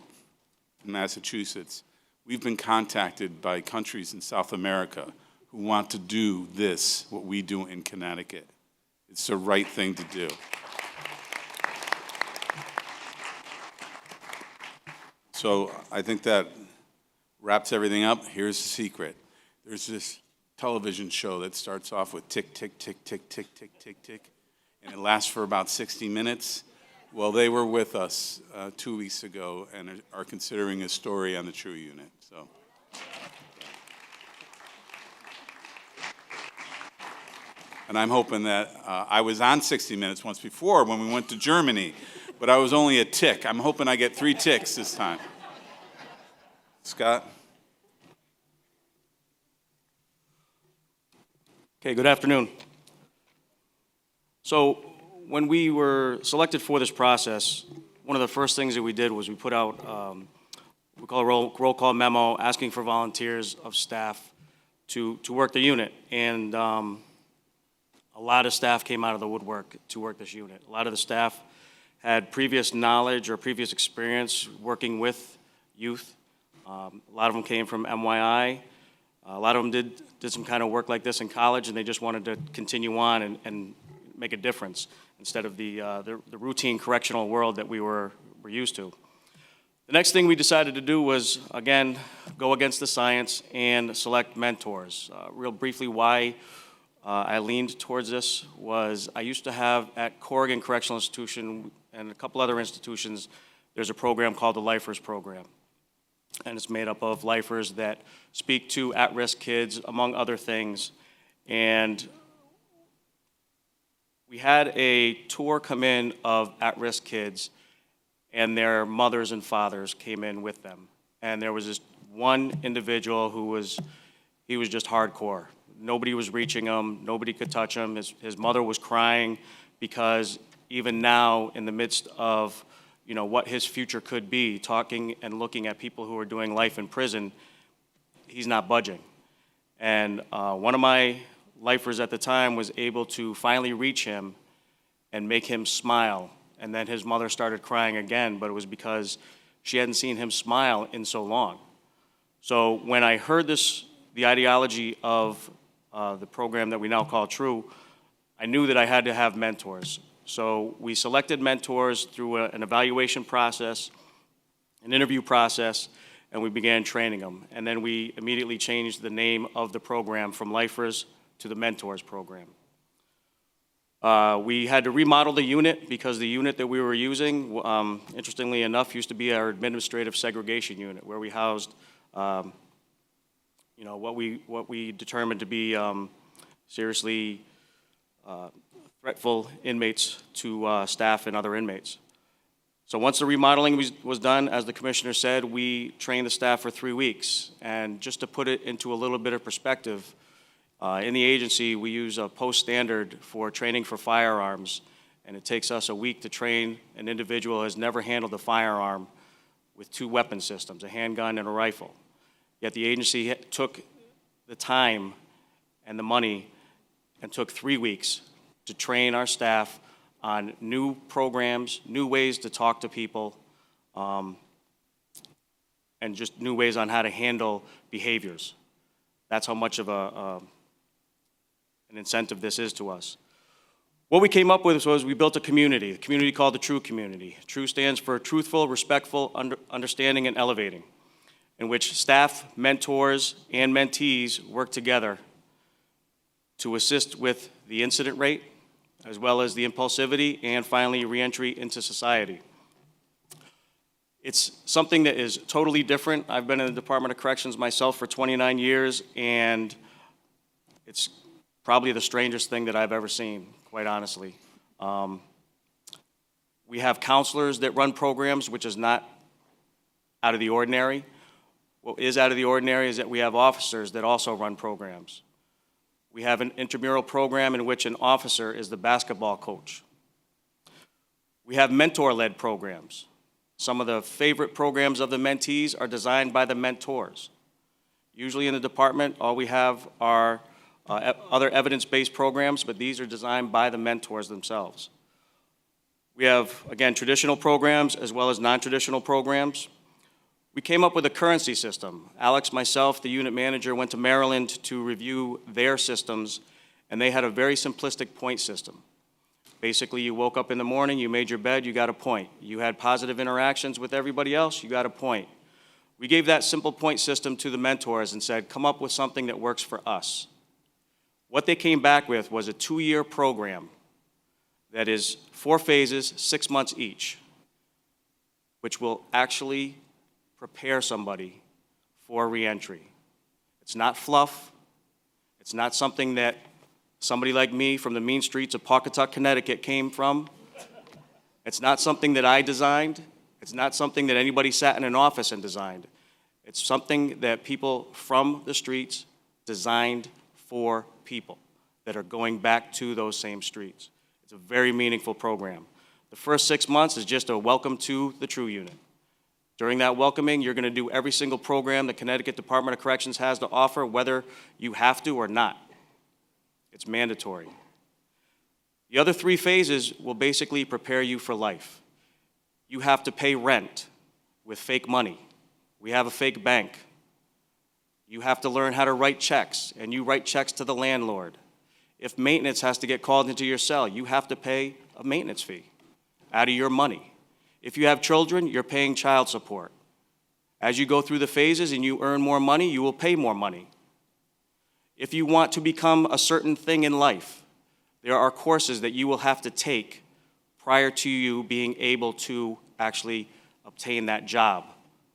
Speaker 5: in Massachusetts. We've been contacted by countries in South America who want to do this, what we do in Connecticut. It's the right thing to do. So I think that wraps everything up. Here's the secret. There's this television show that starts off with tick, tick, tick, tick, tick, tick, tick, tick, and it lasts for about 60 minutes. Well, they were with us 2 weeks ago and are considering a story on the True Unit. So, and I'm hoping that I was on 60 Minutes once before when we went to Germany, but I was only a tick. I'm hoping I get 3 ticks this time. Scott?
Speaker 6: Okay, good afternoon. So when we were selected for this process, one of the first things that we did was we put out, we call a roll call memo asking for volunteers of staff to work the unit. And a lot of staff came out of the woodwork to work this unit. A lot of the staff had previous knowledge or previous experience working with youth. A lot of them came from MYI. A lot of them did some kind of work like this in college, and they just wanted to continue on and make a difference instead of the routine correctional world that we're used to. The next thing we decided to do was, again, go against the science and select mentors. Real briefly, why I leaned towards this was I used to have at Corrigan Correctional Institution and a couple other institutions, there's a program called the Lifers Program. And it's made up of lifers that speak to at-risk kids, among other things. And we had a tour come in of at-risk kids, and their mothers and fathers came in with them. And there was this one individual who was just hardcore. Nobody was reaching him. Nobody could touch him. His mother was crying because even now, in the midst of what his future could be, talking and looking at people who are doing life in prison, he's not budging. And one of my lifers at the time was able to finally reach him and make him smile. And then his mother started crying again, but it was because she hadn't seen him smile in so long. So when I heard the ideology of the program that we now call True, I knew that I had to have mentors. So we selected mentors through an evaluation process, an interview process, and we began training them. And then we immediately changed the name of the program from Lifers to the Mentors Program. We had to remodel the unit because the unit that we were using, interestingly enough, used to be our administrative segregation unit, where we housed what we determined to be seriously threatful inmates to staff and other inmates. So once the remodeling was done, as the commissioner said, we trained the staff for 3 weeks. And just to put it into a little bit of perspective, in the agency, we use a post standard for training for firearms, and it takes us a week to train an individual who has never handled a firearm with 2 weapon systems, a handgun and a rifle. Yet the agency took the time and the money and took 3 weeks to train our staff on new programs, new ways to talk to people, and just new ways on how to handle behaviors. That's how much of an incentive this is to us. What we came up with was we built a community called the True Community. True stands for truthful, respectful, understanding, and elevating, in which staff, mentors, and mentees work together to assist with the incident rate, as well as the impulsivity, and finally, reentry into society. It's something that is totally different. I've been in the Department of Corrections myself for 29 years, and it's probably the strangest thing that I've ever seen, quite honestly. We have counselors that run programs, which is not out of the ordinary. What is out of the ordinary is that we have officers that also run programs. We have an intramural program in which an officer is the basketball coach. We have mentor-led programs. Some of the favorite programs of the mentees are designed by the mentors. Usually in the department, all we have are other evidence-based programs, but these are designed by the mentors themselves. We have, again, traditional programs as well as non-traditional programs. We came up with a currency system. Alex, myself, the unit manager, went to Maryland to review their systems, and they had a very simplistic point system. Basically, you woke up in the morning, you made your bed, you got a point. You had positive interactions with everybody else, you got a point. We gave that simple point system to the mentors and said, come up with something that works for us. What they came back with was a 2-year program that is 4 phases, 6 months each, which will actually prepare somebody for reentry. It's not fluff. It's not something that somebody like me from the mean streets of Pawcatuck, Connecticut came from. It's not something that I designed. It's not something that anybody sat in an office and designed. It's something that people from the streets designed for people that are going back to those same streets. It's a very meaningful program. The first 6 months is just a welcome to the True Unit. During that welcoming, you're going to do every single program the Connecticut Department of Corrections has to offer, whether you have to or not. It's mandatory. The other 3 phases will basically prepare you for life. You have to pay rent with fake money. We have a fake bank. You have to learn how to write checks, and you write checks to the landlord. If maintenance has to get called into your cell, you have to pay a maintenance fee out of your money. If you have children, you're paying child support. As you go through the phases and you earn more money, you will pay more money. If you want to become a certain thing in life, there are courses that you will have to take prior to you being able to actually obtain that job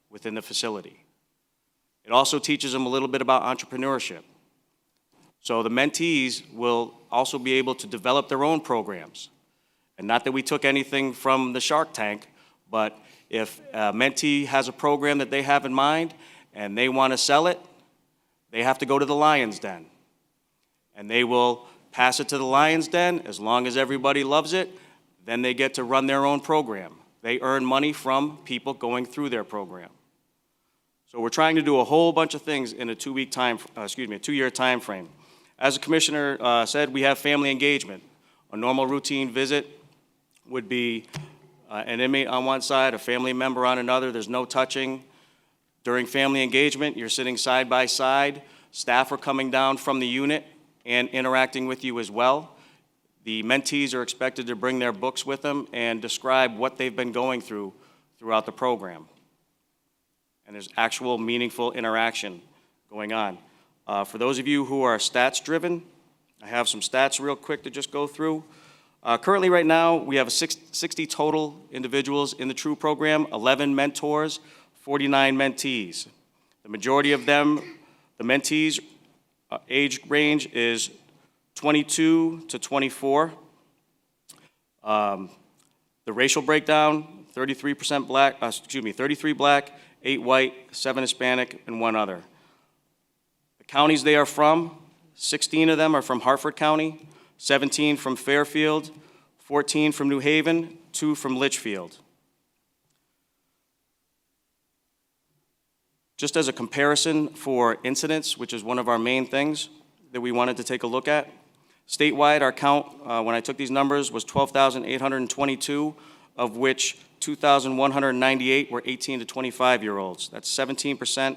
Speaker 6: within the facility. It also teaches them a little bit about entrepreneurship. So the mentees will also be able to develop their own programs. And not that we took anything from the Shark Tank, but if a mentee has a program that they have in mind and they want to sell it, they have to go to the Lion's Den. And they will pass it to the Lion's Den. As long as everybody loves it, then they get to run their own program. They earn money from people going through their program. So we're trying to do a whole bunch of things in a 2-year time frame. As the commissioner said, we have family engagement. A normal routine visit would be an inmate on one side, a family member on another. There's no touching. During family engagement, you're sitting side by side. Staff are coming down from the unit and interacting with you as well. The mentees are expected to bring their books with them and describe what they've been going through throughout the program. And there's actual meaningful interaction going on. For those of you who are stats-driven, I have some stats real quick to just go through. Currently, right now, we have 60 total individuals in the True program, 11 mentors, 49 mentees. The majority of them, the mentees, age range is 22 to 24. The racial breakdown, 33 black, 8 white, 7 Hispanic, and 1 other. The counties they are from, 16 of them are from Hartford County, 17 from Fairfield, 14 from New Haven, 2 from Litchfield. Just as a comparison for incidents, which is one of our main things that we wanted to take a look at, statewide, our count, when I took these numbers, was 12,822, of which 2,198 were 18 to 25-year-olds. That's 17%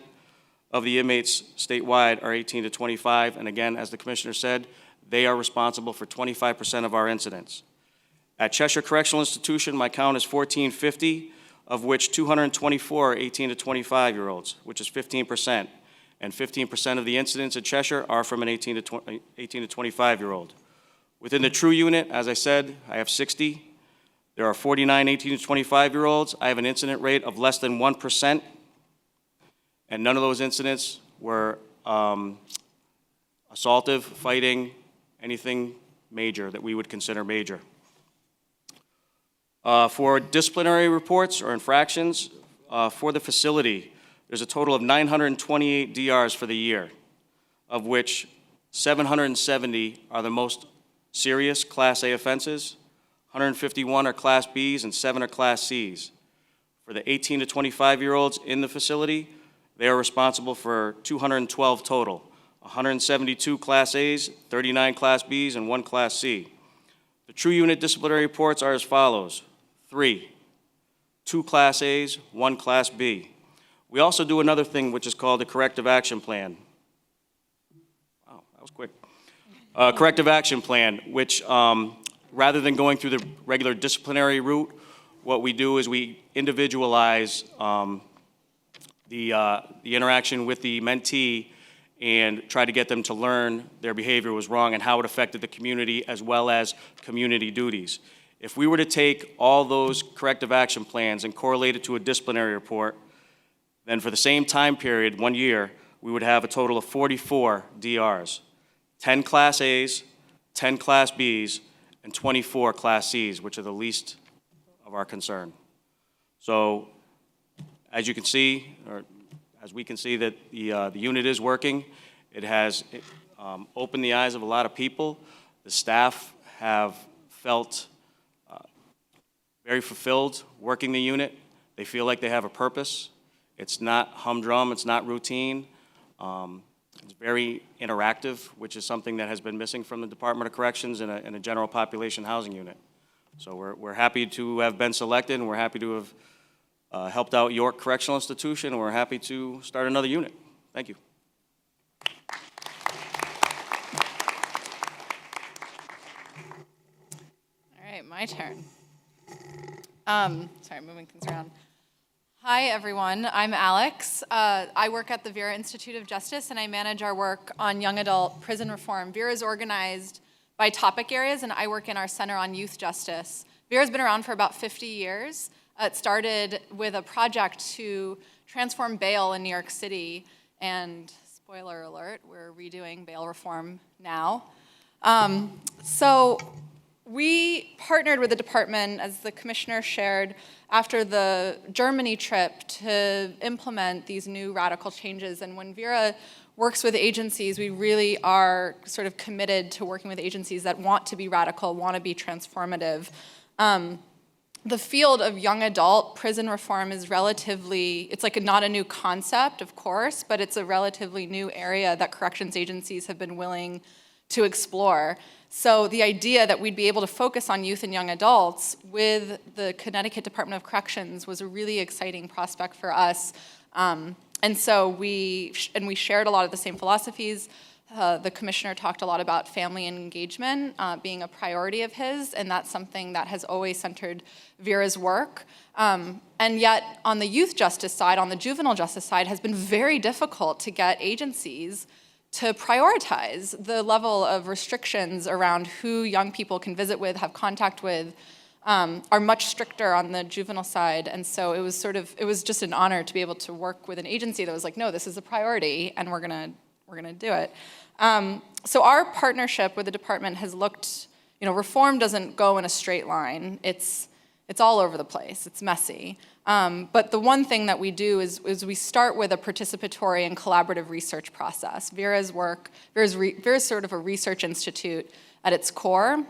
Speaker 6: of the inmates statewide are 18 to 25, and again, as the commissioner said, they are responsible for 25% of our incidents. At Cheshire Correctional Institution, my count is 1,450, of which 224 are 18 to 25-year-olds, which is 15%. And 15% of the incidents at Cheshire are from an 18 to 25-year-old. Within the True unit, as I said, I have 60. There are 49 18 to 25-year-olds. I have an incident rate of less than 1%, and none of those incidents were assaultive, fighting, anything major that we would consider major. For disciplinary reports or infractions for the facility, there's a total of 928 DRs for the year, of which 770 are the most serious Class A offenses, 151 are Class Bs, and 7 are Class Cs. For the 18 to 25-year-olds in the facility, they are responsible for 212 total, 172 Class As, 39 Class Bs, and 1 Class C. The true unit disciplinary reports are as follows: 3, 2 Class As, 1 Class B. We also do another thing which is called a corrective action plan. Wow, that was quick. Corrective action plan, which rather than going through the regular disciplinary route, what we do is we individualize the interaction with the mentee and try to get them to learn their behavior was wrong and how it affected the community as well as community duties. If we were to take all those corrective action plans and correlate it to a disciplinary report, then for the same time period, 1 year, we would have a total of 44 DRs, 10 Class As, 10 Class Bs, and 24 Class Cs, which are the least of our concern. So, as you can see, or as we can see, that the unit is working. It has opened the eyes of a lot of people. The staff have felt very fulfilled working the unit. They feel like they have a purpose. It's not humdrum, it's not routine. It's very interactive, which is something that has been missing from the Department of Corrections in a general population housing unit. So we're happy to have been selected, and we're happy to have helped out York Correctional Institution, and we're happy to start another unit. Thank you.
Speaker 7: All right, my turn. Sorry, moving things around. Hi, everyone. I'm Alex. I work at the Vera Institute of Justice, and I manage our work on young adult prison reform. Vera is organized by topic areas, and I work in our Center on Youth Justice. Vera's been around for about 50 years. It started with a project to transform bail in New York City, and spoiler alert, we're redoing bail reform now. So we partnered with the department, as the commissioner shared, after the Germany trip to implement these new radical changes. And when Vera works with agencies, we really are sort of committed to working with agencies that want to be radical, want to be transformative. The field of young adult prison reform is relatively, it's like not a new concept, of course, but it's a relatively new area that corrections agencies have been willing to explore. So the idea that we'd be able to focus on youth and young adults with the Connecticut Department of Corrections was a really exciting prospect for us. And so we shared a lot of the same philosophies. The commissioner talked a lot about family engagement being a priority of his, and that's something that has always centered Vera's work. And yet, on the youth justice side, on the juvenile justice side, has been very difficult to get agencies to prioritize. The level of restrictions around who young people can visit with, have contact with, are much stricter on the juvenile side. And so it was just an honor to be able to work with an agency that was like, no, this is a priority, and we're gonna do it. So our partnership with the department has looked, reform doesn't go in a straight line. It's all over the place, it's messy. But the one thing that we do is we start with a participatory and collaborative research process. Vera's sort of a research institute at its core.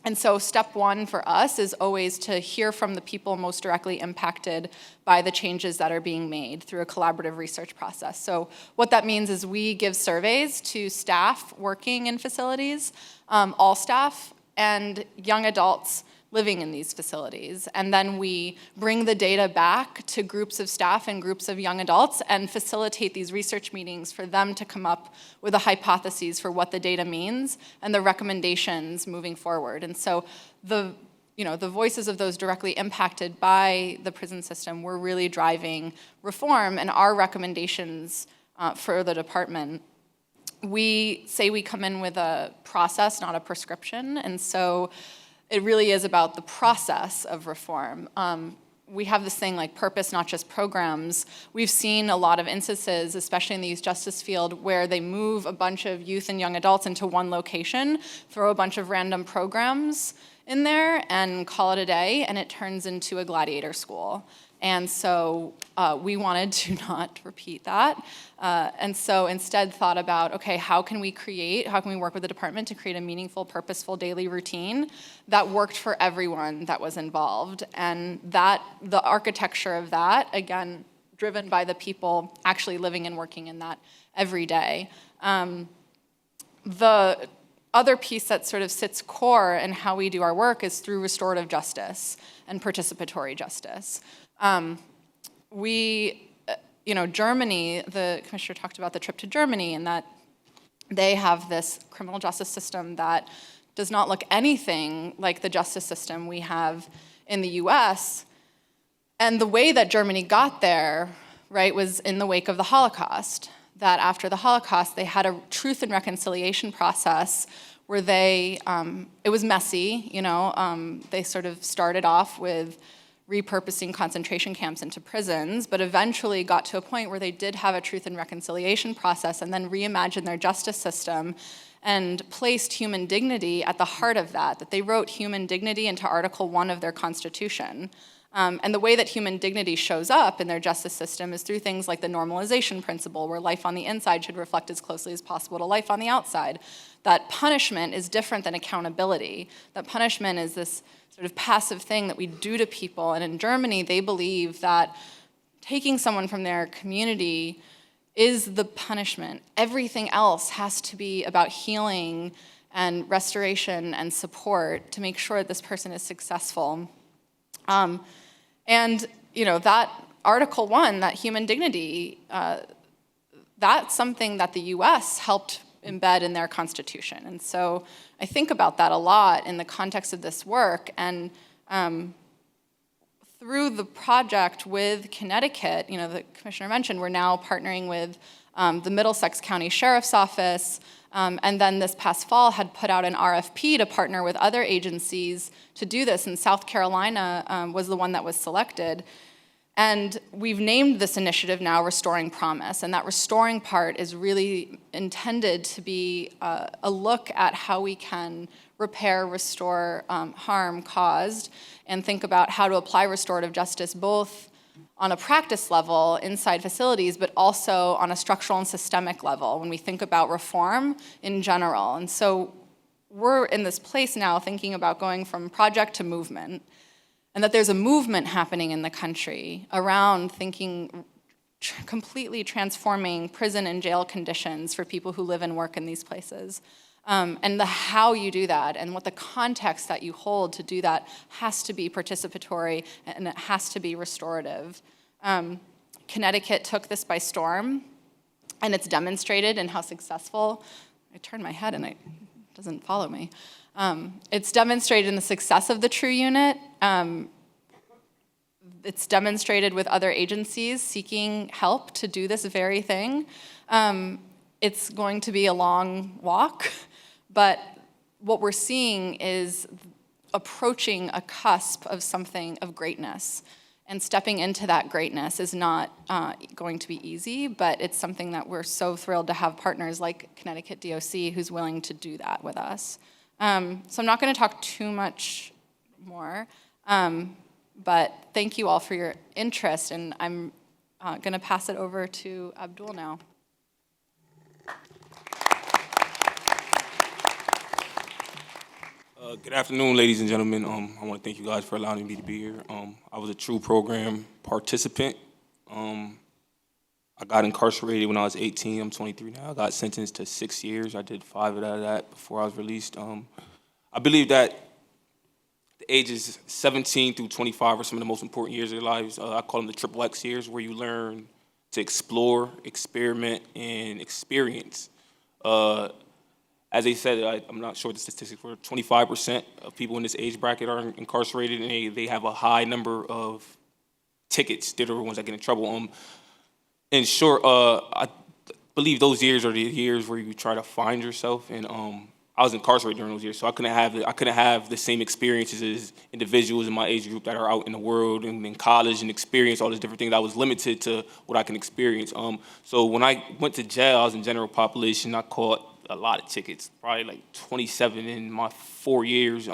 Speaker 7: And so step one for us is always to hear from the people most directly impacted by the changes that are being made through a collaborative research process. So what that means is we give surveys to staff working in facilities, all staff, and young adults living in these facilities. And then we bring the data back to groups of staff and groups of young adults and facilitate these research meetings for them to come up with the hypotheses for what the data means and the recommendations moving forward. And so the voices of those directly impacted by the prison system were really driving reform, and our recommendations for the department. We say we come in with a process, not a prescription, and so it really is about the process of reform. We have this thing like purpose, not just programs. We've seen a lot of instances, especially in the youth justice field, where they move a bunch of youth and young adults into one location, throw a bunch of random programs in there, and call it a day, and it turns into a gladiator school. And so we wanted to not repeat that. And so instead thought about, okay, how can we work with the department to create a meaningful, purposeful daily routine that worked for everyone that was involved? And the architecture of that, again, driven by the people actually living and working in that every day. The other piece that sort of sits core in how we do our work is through restorative justice and participatory justice. Germany, the commissioner talked about the trip to Germany and that they have this criminal justice system that does not look anything like the justice system we have in the US. And the way that Germany got there, right, was in the wake of the Holocaust. That after the Holocaust, they had a truth and reconciliation process where it was messy, they sort of started off with repurposing concentration camps into prisons, but eventually got to a point where they did have a truth and reconciliation process and then reimagined their justice system and placed human dignity at the heart of that they wrote human dignity into Article 1 of their Constitution. And the way that human dignity shows up in their justice system is through things like the normalization principle, where life on the inside should reflect as closely as possible to life on the outside. That punishment is different than accountability. That punishment is this sort of passive thing that we do to people. And in Germany, they believe that taking someone from their community is the punishment. Everything else has to be about healing and restoration and support to make sure that this person is successful. That Article 1, that human dignity, that's something that the US helped embed in their constitution. And so I think about that a lot in the context of this work. And through the project with Connecticut, the commissioner mentioned, we're now partnering with the Middlesex County Sheriff's Office, and then this past fall had put out an RFP to partner with other agencies to do this, and South Carolina was the one that was selected. And we've named this initiative now Restoring Promise, and that restoring part is really intended to be a look at how we can repair, restore harm caused, and think about how to apply restorative justice both on a practice level inside facilities, but also on a structural and systemic level when we think about reform in general. And so we're in this place now thinking about going from project to movement, and that there's a movement happening in the country around thinking completely transforming prison and jail conditions for people who live and work in these places. And how you do that and what the context that you hold to do that has to be participatory and it has to be restorative. Connecticut took this by storm, and it's demonstrated in how successful. I turned my head and it doesn't follow me. It's demonstrated in the success of the True Unit. It's demonstrated with other agencies seeking help to do this very thing. It's going to be a long walk, but what we're seeing is approaching a cusp of something of greatness. And stepping into that greatness is not going to be easy, but it's something that we're so thrilled to have partners like Connecticut DOC who's willing to do that with us. So I'm not going to talk too much more, but thank you all for your interest, and I'm going to pass it over to Abdul now.
Speaker 8: Good afternoon, ladies and gentlemen. I want to thank you guys for allowing me to be here. I was a true program participant. I got incarcerated when I was 18. I'm 23 now. I got sentenced to 6 years. I did 5 out of that before I was released. I believe that the ages 17 through 25 are some of the most important years of their lives. I call them the triple X years, where you learn to explore, experiment, and experience. As they said, I'm not sure the statistics for 25% of people in this age bracket are incarcerated, and they have a high number of tickets. They're the ones that get in trouble. In short, I believe those years are the years where you try to find yourself, and I was incarcerated during those years, so I couldn't have the same experiences as individuals in my age group that are out in the world and in college and experience all these different things. I was limited to what I can experience. So when I went to jail, I was in general population. I caught a lot of tickets, probably like 27 in my 4 years.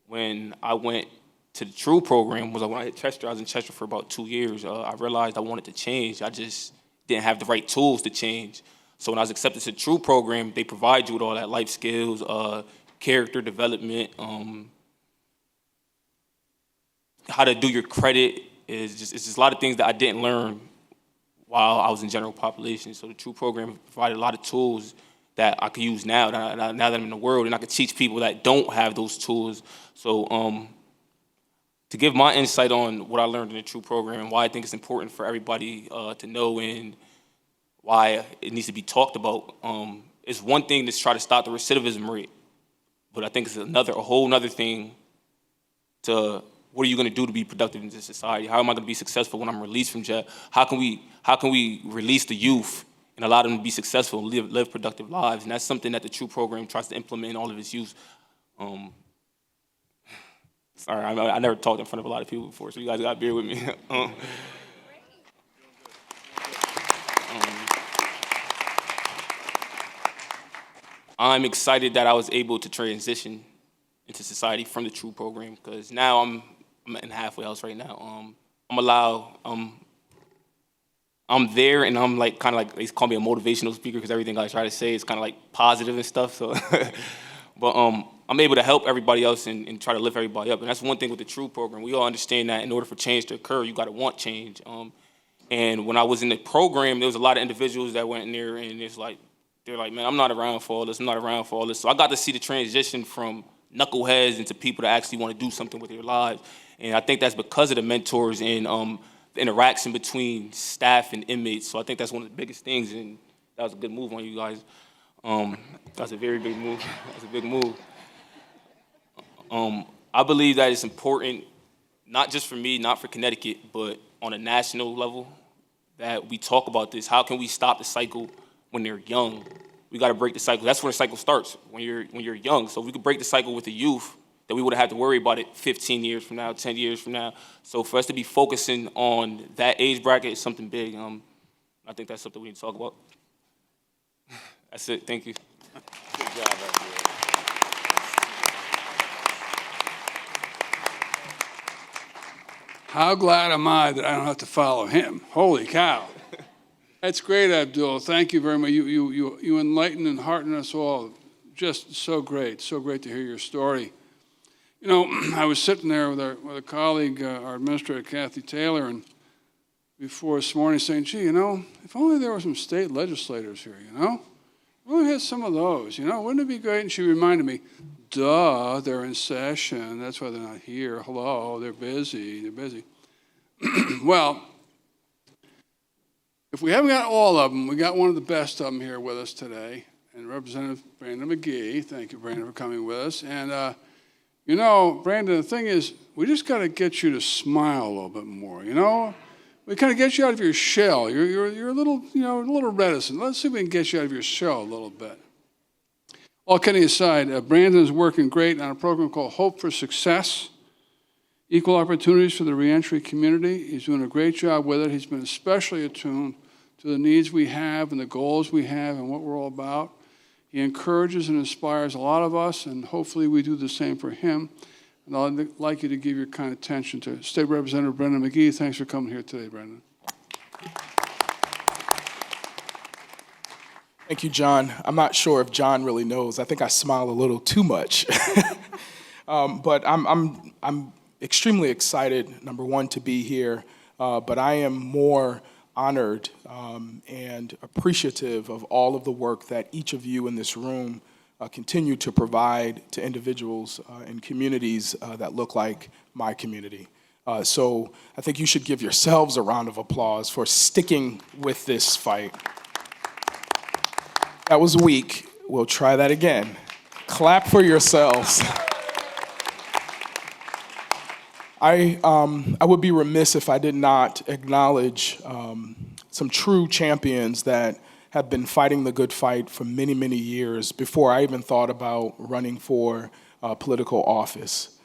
Speaker 8: When I went to the True program, was when I hit Chester. I was in Chester for about 2 years. I realized I wanted to change. I just didn't have the right tools to change. So when I was accepted to the True program, they provide you with all that life skills, character development, how to do your credit. It's just a lot of things that I didn't learn while I was in general population. So the True program provided a lot of tools that I could use now that I'm in the world, and I could teach people that don't have those tools. So to give my insight on what I learned in the True program and why I think it's important for everybody to know and why it needs to be talked about. It's one thing to try to stop the recidivism rate, but I think it's a whole nother thing to what are you going to do to be productive in this society? How am I going to be successful when I'm released from jail? How can we release the youth and allow them to be successful and live productive lives? And that's something that the True program tries to implement in all of its youth. Sorry, I never talked in front of a lot of people before, so you guys got to bear with me. I'm excited that I was able to transition into society from the True program, because now I'm in the halfway house right now. I'm there, and I'm like kind of like, they call me a motivational speaker because everything I try to say is kind of like positive and stuff. So, but I'm able to help everybody else and try to lift everybody up, and that's one thing with the True program. We all understand that in order for change to occur, you got to want change. And when I was in the program, there was a lot of individuals that went in there, and they're like, man, I'm not around for all this. I'm not around for all this. So I got to see the transition from knuckleheads into people that actually want to do something with their lives. And I think that's because of the mentors and the interaction between staff and inmates. So I think that's one of the biggest things, and that was a good move on you guys. That's a very big move. That's a big move. I believe that it's important, not just for me, not for Connecticut, but on a national level, that we talk about this. How can we stop the cycle when they're young? We got to break the cycle. That's where the cycle starts, when you're young. So if we could break the cycle with the youth, then we would have had to worry about it 15 years from now, 10 years from now. So for us to be focusing on that age bracket is something big. I think that's something we need to talk about. That's it. Thank you. Good job,
Speaker 2: How glad am I that I don't have to follow him? Holy cow. That's great, Abdul. Thank you very much. You enlighten and hearten us all. Just so great to hear your story. You know, I was sitting there with a colleague, our administrator, Kathy Taylor, and before this morning saying, gee, you know, if only there were some state legislators here, you know? If only we had some of those, you know? Wouldn't it be great? And she reminded me, duh, they're in session. That's why they're not here. Hello, they're busy. Well, if we haven't got all of them, we got one of the best of them here with us today, and Representative Brandon McGee. Thank you, Brandon, for coming with us. And, you know, Brandon, the thing is, we just got to get you to smile a little bit more, you know? We kind of get you out of your shell. You're a little, you know, a little reticent. Let's see if we can get you out of your shell a little bit. All kidding aside, Brandon is working great on a program called Hope for Success, Equal Opportunities for the Reentry Community. He's doing a great job with it. He's been especially attuned to the needs we have and the goals we have and what we're all about. He encourages and inspires a lot of us, and hopefully we do the same for him. And I'd like you to give your kind attention to State Representative Brandon McGee. Thanks for coming here today, Brandon.
Speaker 9: Thank you, John. I'm not sure if John really knows. I think I smile a little too much. But I'm extremely excited, number one, to be here. But I am more honored and appreciative of all of the work that each of you in this room continue to provide to individuals and communities that look like my community. So I think you should give yourselves a round of applause for sticking with this fight. That was weak. We'll try that again. Clap for yourselves. I would be remiss if I did not acknowledge some true champions that have been fighting the good fight for many, many years before I even thought about running for political office.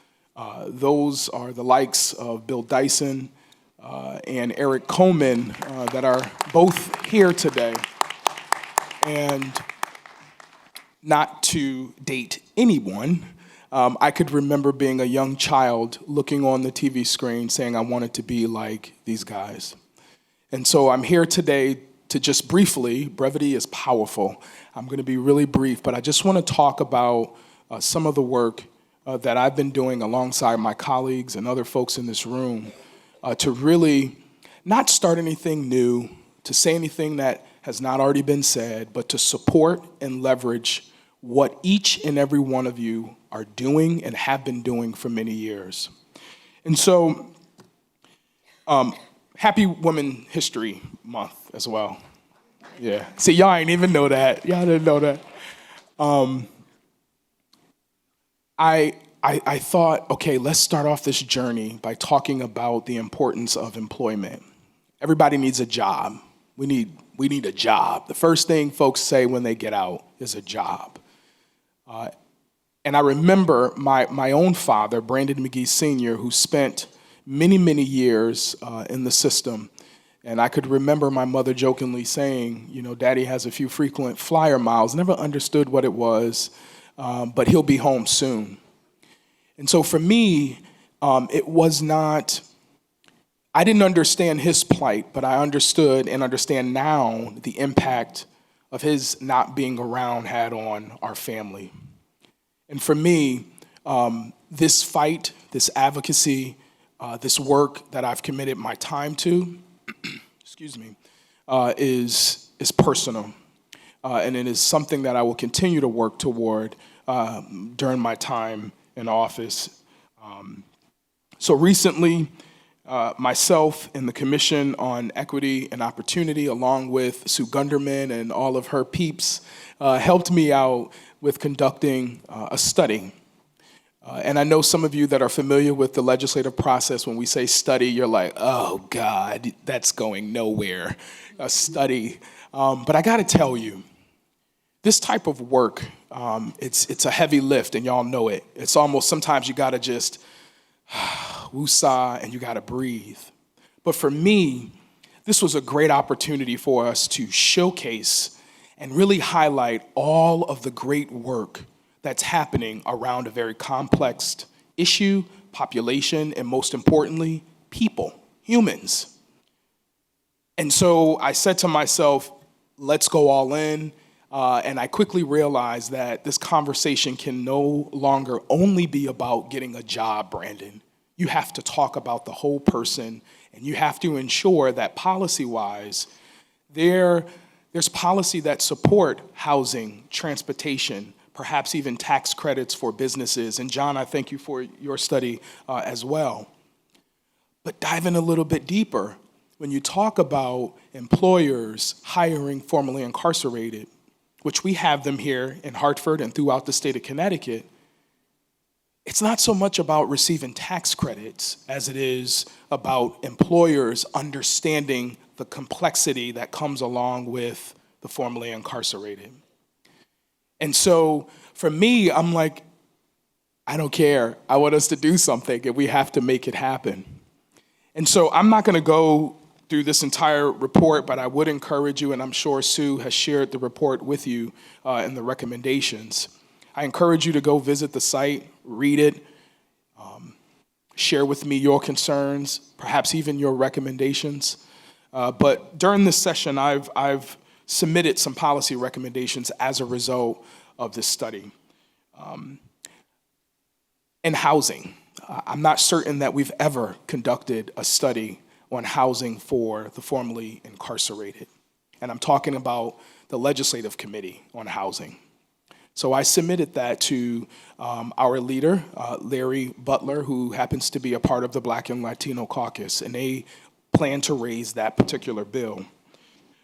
Speaker 9: Those are the likes of Bill Dyson and Eric Coleman that are both here today. And not to date anyone, I could remember being a young child looking on the TV screen saying I wanted to be like these guys. And so I'm here today to just briefly, brevity is powerful. I'm going to be really brief, but I just want to talk about some of the work that I've been doing alongside my colleagues and other folks in this room to really not start anything new, to say anything that has not already been said, but to support and leverage what each and every one of you are doing and have been doing for many years. And so, happy Women's History Month as well. Yeah. See, y'all ain't even know that. Y'all didn't know that. I thought, okay, let's start off this journey by talking about the importance of employment. Everybody needs a job. We need a job. The first thing folks say when they get out is a job. And I remember my own father, Brandon McGee Sr., who spent many, many years in the system. And I could remember my mother jokingly saying, you know, Daddy has a few frequent flyer miles. Never understood what it was, but he'll be home soon. And so for me, it was not, I didn't understand his plight, but I understood and understand now the impact of his not being around had on our family. And for me, this fight, this advocacy, this work that I've committed my time to, excuse me, is personal. And it is something that I will continue to work toward during my time in office. So recently, myself and the Commission on Equity and Opportunity, along with Sue Gunderman and all of her peeps, helped me out with conducting a study. And I know some of you that are familiar with the legislative process, when we say study, you're like, oh God, that's going nowhere, a study. But I gotta tell you, this type of work, it's a heavy lift, and y'all know it. It's almost, sometimes you gotta just woosah, and you gotta breathe. But for me, this was a great opportunity for us to showcase and really highlight all of the great work that's happening around a very complex issue, population, and most importantly, people, humans. And so I said to myself, let's go all in. And I quickly realized that this conversation can no longer only be about getting a job, Brandon. You have to talk about the whole person, and you have to ensure that policy-wise, there's policy that support housing, transportation, perhaps even tax credits for businesses. And John, I thank you for your study as well. But diving a little bit deeper, when you talk about employers hiring formerly incarcerated, which we have them here in Hartford and throughout the state of Connecticut, it's not so much about receiving tax credits as it is about employers understanding the complexity that comes along with the formerly incarcerated. And so for me, I'm like, I don't care. I want us to do something, and we have to make it happen. And so I'm not gonna go through this entire report, but I would encourage you, and I'm sure Sue has shared the report with you and the recommendations. I encourage you to go visit the site, read it, share with me your concerns, perhaps even your recommendations. But during this session, I've submitted some policy recommendations as a result of this study. And housing. I'm not certain that we've ever conducted a study on housing for the formerly incarcerated. And I'm talking about the Legislative Committee on Housing. So I submitted that to our leader, Larry Butler, who happens to be a part of the Black and Latino Caucus, and they plan to raise that particular bill.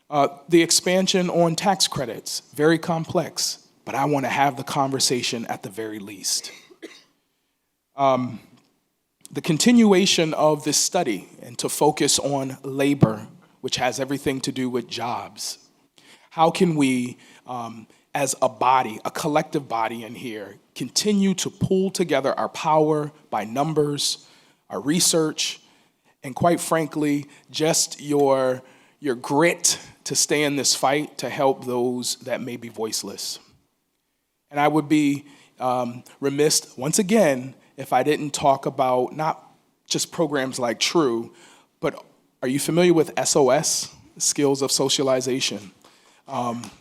Speaker 9: The expansion on tax credits, very complex, but I want to have the conversation at the very least. The continuation of this study and to focus on labor, which has everything to do with jobs. How can we, as a body, a collective body in here, continue to pull together our power by numbers, our research, and quite frankly, just your grit to stay in this fight to help those that may be voiceless. And I would be remiss, once again, if I didn't talk about not just programs like True, but are you familiar with SOS, Skills of Socialization?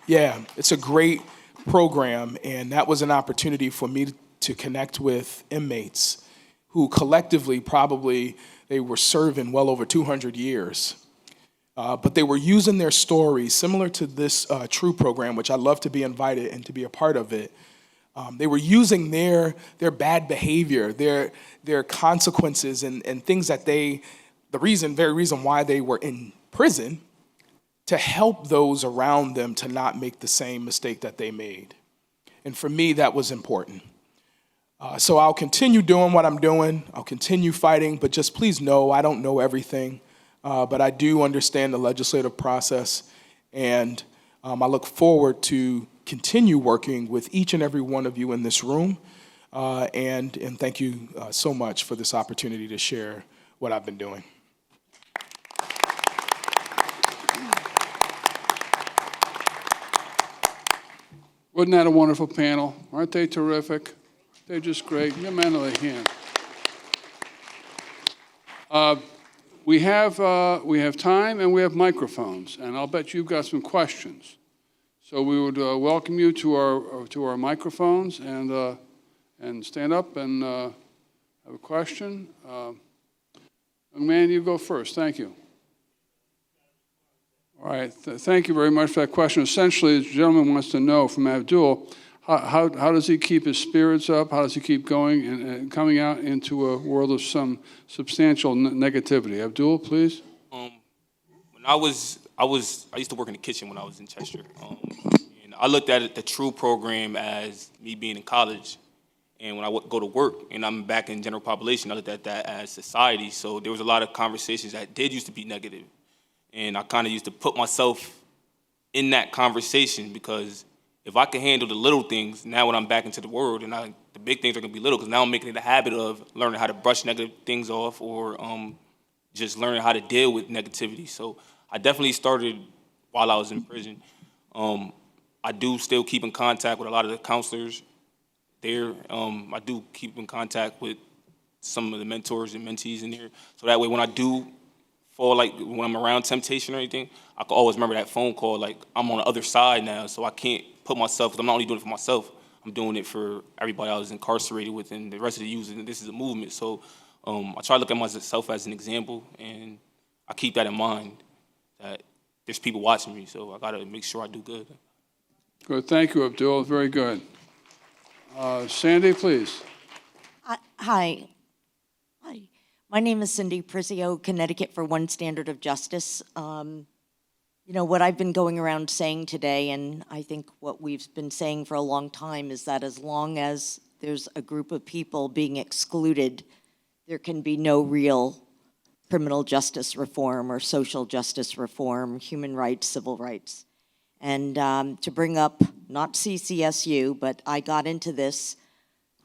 Speaker 9: Yeah, it's a great program, and that was an opportunity for me to connect with inmates who collectively probably they were serving well over 200 years. But they were using their stories, similar to this True program, which I'd love to be invited and to be a part of it. They were using their bad behavior, their consequences and things that very reason why they were in prison, to help those around them to not make the same mistake that they made. And for me, that was important. So I'll continue doing what I'm doing. I'll continue fighting, but just please know I don't know everything. But I do understand the legislative process, and I look forward to continue working with each and every one of you in this room. And thank you so much for this opportunity to share what I've been doing.
Speaker 2: Wasn't that a wonderful panel? Aren't they terrific? They're just great. Give them a hand. We have time and we have microphones, and I'll bet you've got some questions. So we would welcome you to our microphones and stand up and have a question. Young man, you go first. Thank you. All right. Thank you very much for that question. Essentially, the gentleman wants to know from Abdul, how does he keep his spirits up? How does he keep going and coming out into a world of some substantial negativity? Abdul, please.
Speaker 8: When I used to work in the kitchen when I was in Chester. And I looked at the True program as me being in college. And when I would go to work and I'm back in general population, I looked at that as society. So there was a lot of conversations that did used to be negative. And I kind of used to put myself in that conversation, because if I can handle the little things, now when I'm back into the world, and the big things are going to be little, because now I'm making it a habit of learning how to brush negative things off, or just learning how to deal with negativity. So I definitely started while I was in prison. I do still keep in contact with a lot of the counselors there. I do keep in contact with some of the mentors and mentees in there. So that way when I do fall, like when I'm around temptation or anything, I can always remember that phone call, like I'm on the other side now, so I can't put myself, because I'm not only doing it for myself, I'm doing it for everybody I was incarcerated with and the rest of the youth, and this is a movement. So I try to look at myself as an example, and I keep that in mind, that there's people watching me, so I gotta make sure I do good.
Speaker 2: Good, thank you, Abdul, very good. Sandy, please.
Speaker 10: Hi. My name is Cindy Prizio, Connecticut for One Standard of Justice. You know, what I've been going around saying today, and I think what we've been saying for a long time, is that as long as there's a group of people being excluded, there can be no real criminal justice reform or social justice reform, human rights, civil rights. And to bring up, not CCSU, but I got into this,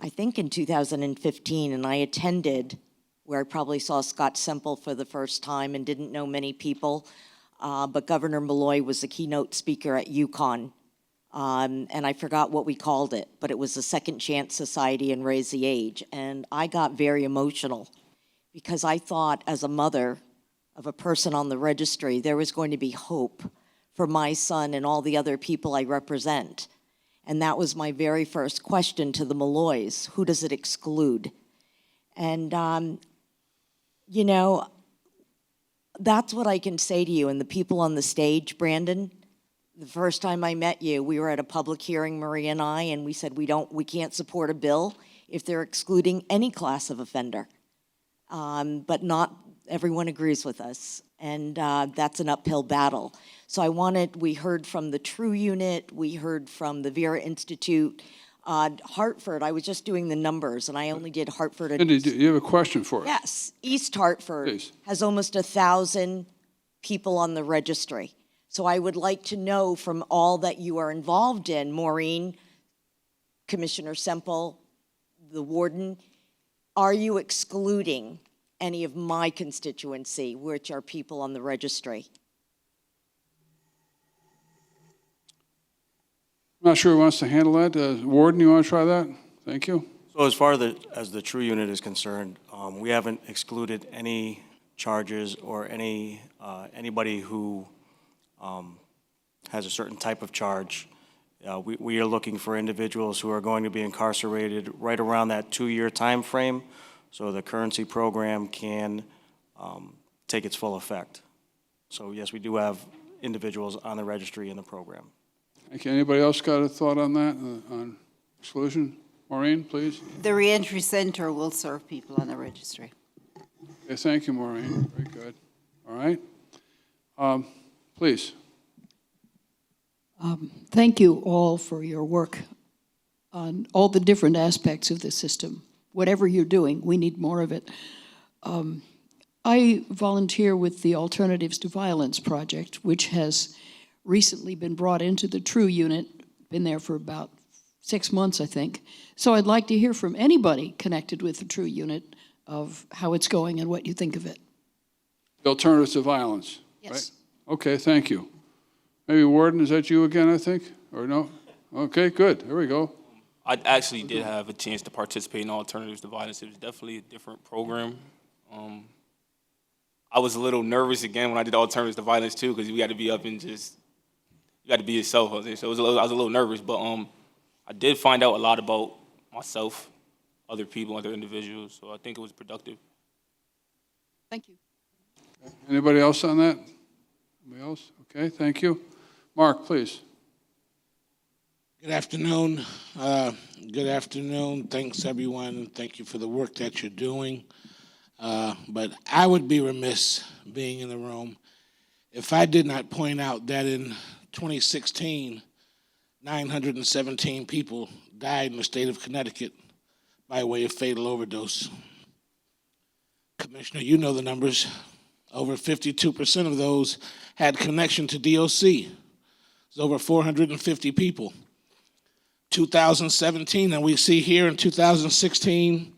Speaker 10: I think in 2015, and I attended where I probably saw Scott Semple for the first time and didn't know many people. But Governor Malloy was the keynote speaker at UConn. And I forgot what we called it, but it was the Second Chance Society and Raise the Age. And I got very emotional because I thought, as a mother of a person on the registry, there was going to be hope for my son and all the other people I represent. And that was my very first question to the Malloys: who does it exclude? And, you know, that's what I can say to you. And the people on the stage, Brandon, the first time I met you, we were at a public hearing, Marie and I, and we said we can't support a bill if they're excluding any class of offender. But not everyone agrees with us, and that's an uphill battle. So we heard from the True Unit, we heard from the Vera Institute, Hartford. I was just doing the numbers, and I only did Hartford.
Speaker 2: Cindy, do you have a question for us?
Speaker 10: Yes. East Hartford
Speaker 2: Please.
Speaker 10: has almost 1,000 people on the registry. So I would like to know from all that you are involved in, Maureen, Commissioner Semple, the warden, are you excluding any of my constituency, which are people on the registry?
Speaker 2: I'm not sure who wants to handle that. Warden, you want to try that? Thank you.
Speaker 6: So as far as the true unit is concerned, we haven't excluded any charges or anybody who has a certain type of charge. We are looking for individuals who are going to be incarcerated right around that 2-year time frame, so the currency program can take its full effect. So yes, we do have individuals on the registry in the program.
Speaker 2: Okay, anybody else got a thought on that, on exclusion? Maureen, please.
Speaker 3: The reentry center will serve people on the registry.
Speaker 2: Okay, thank you, Maureen. Very good. All right. Please.
Speaker 11: Thank you all for your work on all the different aspects of the system. Whatever you're doing, we need more of it. I volunteer with the Alternatives to Violence Project, which has recently been brought into the True Unit, been there for about 6 months, I think. So I'd like to hear from anybody connected with the True Unit of how it's going and what you think of it.
Speaker 2: The Alternatives to Violence.
Speaker 11: Yes.
Speaker 2: Right? Okay, thank you. Maybe Warden, is that you again, I think? Or no? Okay, good. There we go.
Speaker 8: I actually did have a chance to participate in Alternatives to Violence. It was definitely a different program. I was a little nervous again when I did Alternatives to Violence too, because you had to be up and just, you got to be yourself. So I was a little nervous, but I did find out a lot about myself, other people, other individuals. So I think it was productive.
Speaker 11: Thank you.
Speaker 2: Anybody else on that? Anybody else? Okay, thank you. Mark, please.
Speaker 12: Good afternoon. Good afternoon. Thanks, everyone. Thank you for the work that you're doing. But I would be remiss being in the room if I did not point out that in 2016, 917 people died in the state of Connecticut by way of fatal overdose. Commissioner, you know the numbers. Over 52% of those had connection to DOC. It's over 450 people. 2017, and we see here in 2016,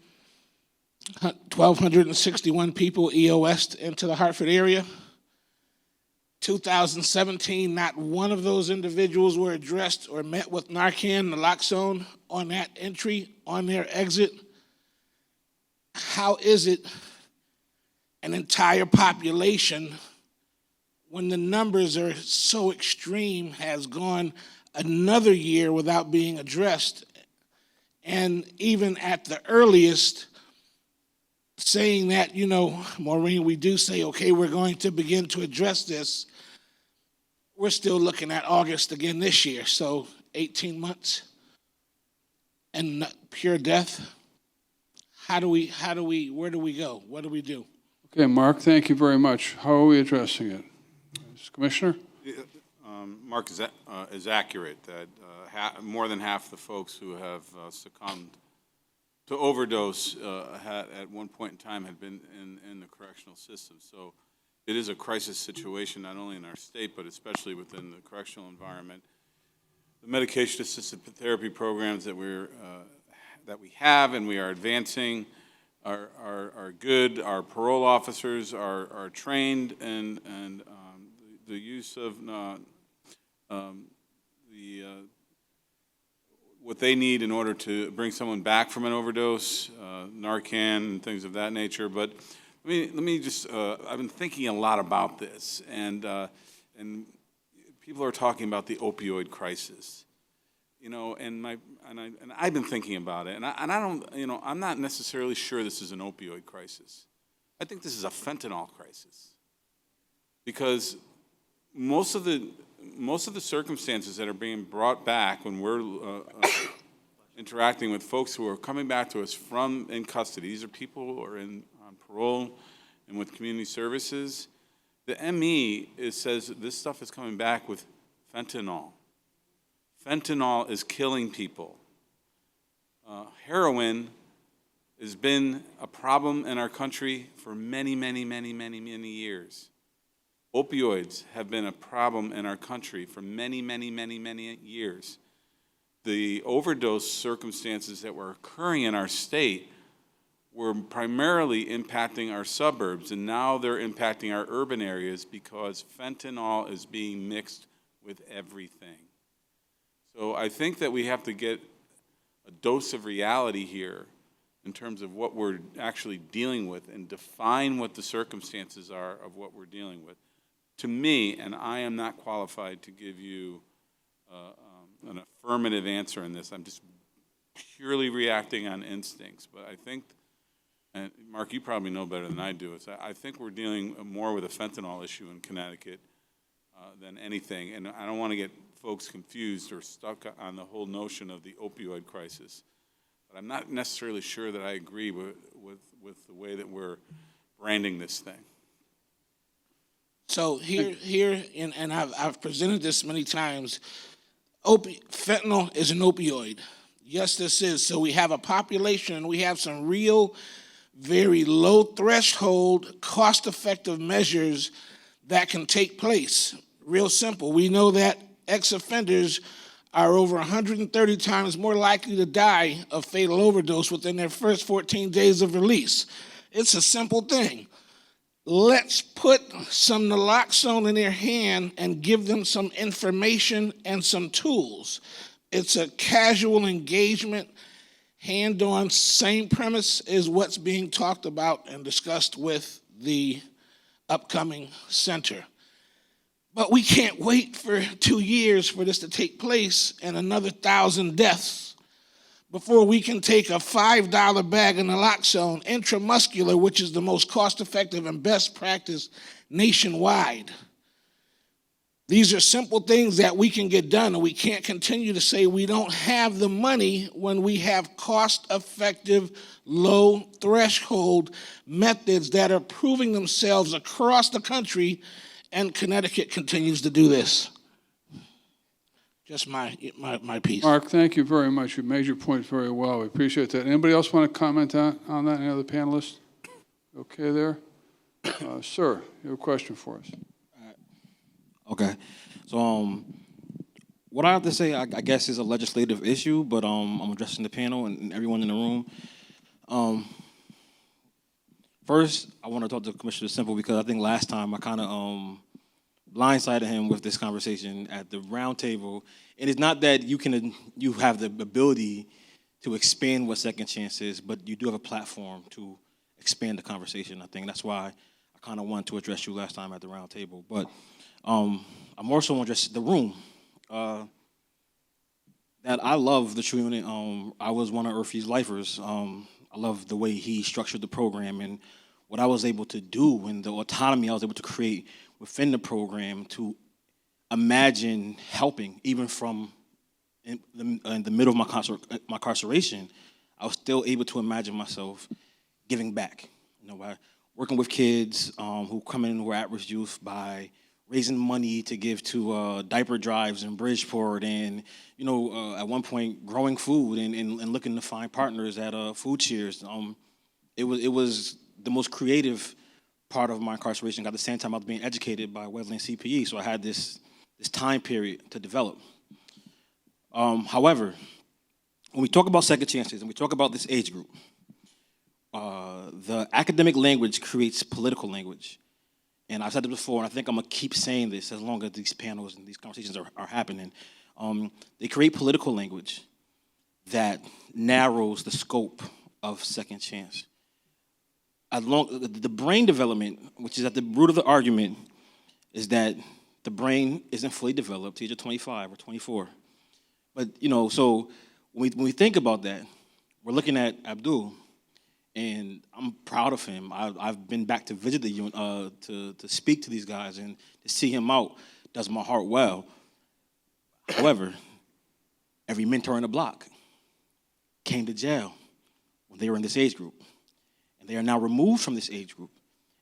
Speaker 12: 1,261 people EOS'd into the Hartford area. 2017, not one of those individuals were addressed or met with Narcan, naloxone on that entry, on their exit. How is it an entire population, when the numbers are so extreme, has gone another year without being addressed? And even at the earliest, saying that, Maureen, we do say, okay, we're going to begin to address this, we're still looking at August again this year, so 18 months and pure death. Where do we go? What do we do?
Speaker 2: Okay, Mark, thank you very much. How are we addressing it? Commissioner?
Speaker 5: Mark is accurate that more than half the folks who have succumbed to overdose at one point in time had been in the correctional system. So it is a crisis situation, not only in our state, but especially within the correctional environment. The medication-assisted therapy programs that we have and we are advancing are good. Our parole officers are trained, and the use of what they need in order to bring someone back from an overdose, Narcan and things of that nature. But let me just, I've been thinking a lot about this, and people are talking about the opioid crisis, and I've been thinking about it, and I don't, I'm not necessarily sure this is an opioid crisis. I think this is a fentanyl crisis, because most of the circumstances that are being brought back when we're interacting with folks who are coming back to us from in custody, these are people who are on parole and with community services. The ME says that this stuff is coming back with fentanyl. Fentanyl is killing people. Heroin has been a problem in our country for many, many, many, many, many years. Opioids have been a problem in our country for many, many, many, many years. The overdose circumstances that were occurring in our state were primarily impacting our suburbs, and now they're impacting our urban areas because fentanyl is being mixed with everything. So I think that we have to get a dose of reality here in terms of what we're actually dealing with and define what the circumstances are of what we're dealing with. To me, and I am not qualified to give you an affirmative answer in this, I'm just purely reacting on instincts, but I think, and Mark, you probably know better than I do, I think we're dealing more with a fentanyl issue in Connecticut than anything, and I don't want to get folks confused or stuck on the whole notion of the opioid crisis. But I'm not necessarily sure that I agree with the way that we're branding this thing.
Speaker 12: So here, and I've presented this many times, fentanyl is an opioid. Yes, this is. So we have a population, and we have some real, very low threshold, cost-effective measures that can take place. Real simple. We know that ex-offenders are over 130 times more likely to die of fatal overdose within their first 14 days of release. It's a simple thing. Let's put some naloxone in their hand and give them some information and some tools. It's a casual engagement, hand-on, same premise is what's being talked about and discussed with the upcoming center. But we can't wait for 2 years for this to take place and another 1,000 deaths before we can take a $5 bag of naloxone intramuscular, which is the most cost-effective and best practice nationwide. These are simple things that we can get done, and we can't continue to say we don't have the money when we have cost-effective, low-threshold methods that are proving themselves across the country, and Connecticut continues to do this. Just my piece.
Speaker 2: Mark, thank you very much. You made your point very well. We appreciate that. Anybody else want to comment on that? Any other panelists? Okay there? Sir, you have a question for us.
Speaker 13: Okay. So what I have to say, I guess, is a legislative issue, but I'm addressing the panel and everyone in the room. First, I want to talk to Commissioner Semple because I think last time I kind of blindsided him with this conversation at the round table. And it's not that you have the ability to expand what second chance is, but you do have a platform to expand the conversation. I think that's why I kind of wanted to address you last time at the round table. But I'm also want to address the room. That I love the True Unit. I was one of Urfi's lifers. I love the way he structured the program and what I was able to do and the autonomy I was able to create within the program to imagine helping, even from in the middle of my incarceration. I was still able to imagine myself giving back, by working with kids who come in who are at-risk youth, by raising money to give to diaper drives in Bridgeport, and at one point growing food and looking to find partners at food cheers. It was the most creative part of my incarceration. At the same time, I was being educated by Wesleyan CPE, so I had this time period to develop. However, when we talk about second chances and we talk about this age group, the academic language creates political language. And I've said this before, and I think I'm going to keep saying this as long as these panels and these conversations are happening. They create political language that narrows the scope of second chance. The brain development, which is at the root of the argument, is that the brain isn't fully developed till you're 25 or 24. But, so when we think about that, we're looking at Abdul, and I'm proud of him. I've been back to visit the unit to speak to these guys, and to see him out does my heart well. However, every mentor in the block came to jail when they were in this age group, and they are now removed from this age group.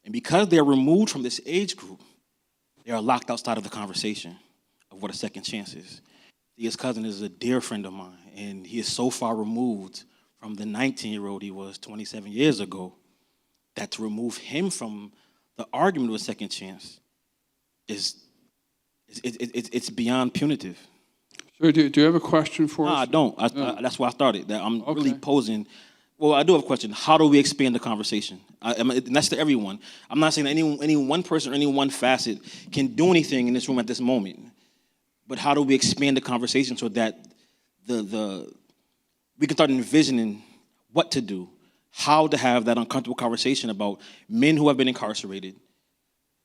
Speaker 13: And because they are removed from this age group, they are locked outside of the conversation of what a second chance is. Thea's cousin is a dear friend of mine, and he is so far removed from the 19-year-old he was 27 years ago, that to remove him from the argument of a second chance it's beyond punitive.
Speaker 2: Sir, do you have a question for
Speaker 13: No,
Speaker 2: us?
Speaker 13: I don't. That's why I started. That I'm really posing. Well, I do have a question. How do we expand the conversation? And that's to everyone. I'm not saying that any one person or any one facet can do anything in this room at this moment. But how do we expand the conversation so that we can start envisioning what to do, how to have that uncomfortable conversation about men who have been incarcerated,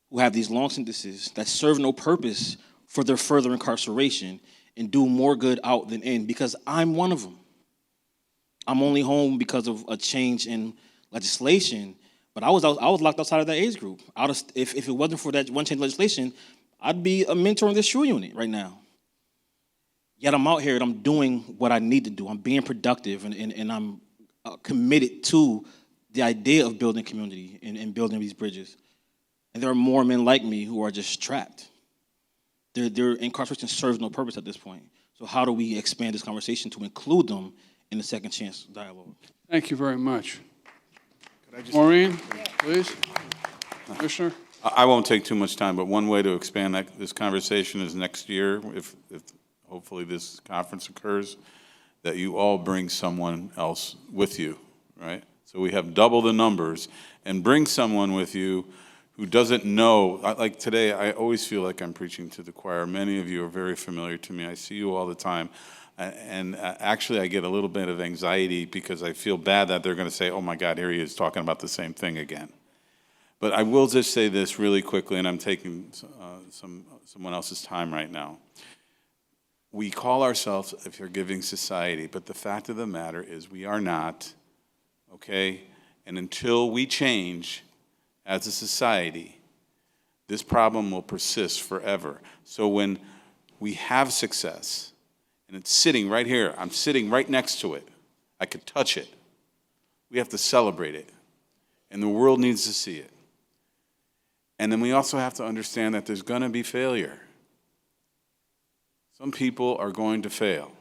Speaker 13: who have these long sentences that serve no purpose for their further incarceration and do more good out than in, because I'm one of them. I'm only home because of a change in legislation, but I was locked outside of that age group. If it wasn't for that one change in legislation, I'd be a mentor in this SHU unit right now. Yet I'm out here and I'm doing what I need to do. I'm being productive and I'm committed to the idea of building community and building these bridges. And there are more men like me who are just trapped. Their incarceration serves no purpose at this point. So how do we expand this conversation to include them in the second chance dialogue?
Speaker 2: Thank you very much. Maureen, please. Commissioner?
Speaker 5: I won't take too much time, but one way to expand this conversation is next year, if hopefully this conference occurs, that you all bring someone else with you, right? So we have double the numbers, and bring someone with you who doesn't know. Like today, I always feel like I'm preaching to the choir. Many of you are very familiar to me. I see you all the time. And actually, I get a little bit of anxiety because I feel bad that they're going to say, oh my God, here he is talking about the same thing again. But I will just say this really quickly, and I'm taking someone else's time right now. We call ourselves a forgiving society, but the fact of the matter is we are not, okay? And until we change as a society, this problem will persist forever. So when we have success, and it's sitting right here, I'm sitting right next to it, I could touch it, we have to celebrate it. And the world needs to see it. And then we also have to understand that there's going to be failure. Some people are going to fail.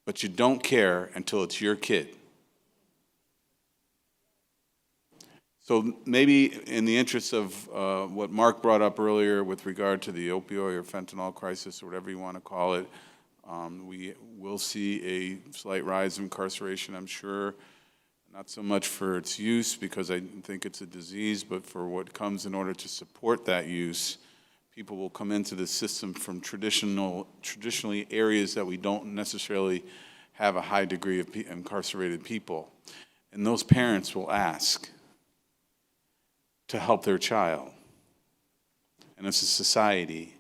Speaker 5: But you don't care until it's your kid. So maybe in the interest of what Mark brought up earlier with regard to the opioid or fentanyl crisis or whatever you want to call it, we will see a slight rise in incarceration, I'm sure. Not so much for its use, because I think it's a disease, but for what comes in order to support that use. People will come into the system from traditionally areas that we don't necessarily have a high degree of incarcerated people. And those parents will ask to help their child. And as a society,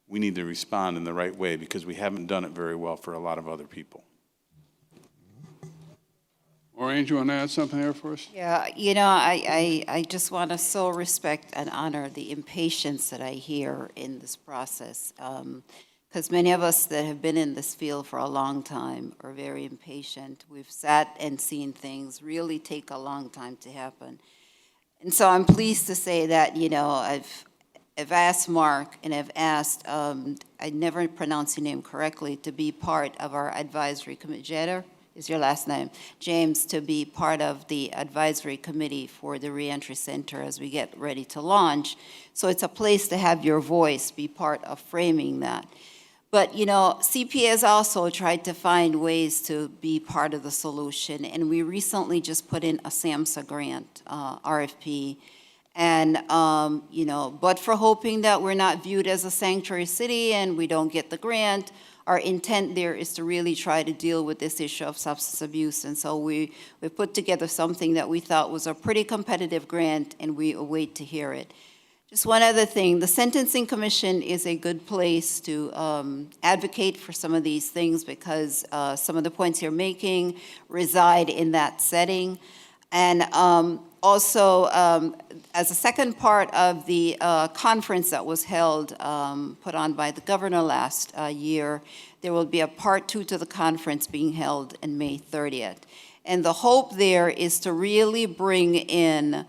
Speaker 5: we need to respond in the right way because we haven't done it very well for a lot of other people.
Speaker 2: Maureen, do you want to add something there for us?
Speaker 3: Yeah, I just want to so respect and honor the impatience that I hear in this process. Because many of us that have been in this field for a long time are very impatient. We've sat and seen things really take a long time to happen. And so I'm pleased to say that, I've asked Mark and I've asked, I never pronounced your name correctly, to be part of our advisory committee. Jeter is your last name. James, to be part of the advisory committee for the Reentry Center as we get ready to launch. So it's a place to have your voice be part of framing that. But, CPA has also tried to find ways to be part of the solution. And we recently just put in a SAMHSA grant, RFP. And, but for hoping that we're not viewed as a sanctuary city and we don't get the grant, our intent there is to really try to deal with this issue of substance abuse. And so we put together something that we thought was a pretty competitive grant, and we await to hear it. Just one other thing, the Sentencing Commission is a good place to advocate for some of these things because some of the points you're making reside in that setting. And also, as a second part of the conference that was held, put on by the governor last year, there will be a part 2 to the conference being held on May 30th. And the hope there is to really bring in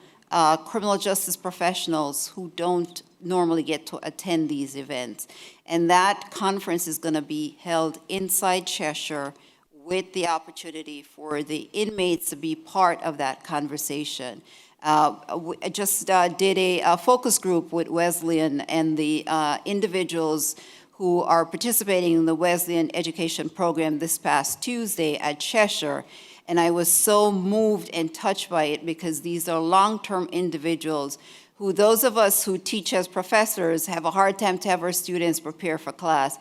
Speaker 3: criminal justice professionals who don't normally get to attend these events. And that conference is going to be held inside Cheshire with the opportunity for the inmates to be part of that conversation. I just did a focus group with Wesleyan and the individuals who are participating in the Wesleyan Education Program this past Tuesday at Cheshire. And I was so moved and touched by it because these are long-term individuals who, those of us who teach as professors, have a hard time to have our students prepare for class.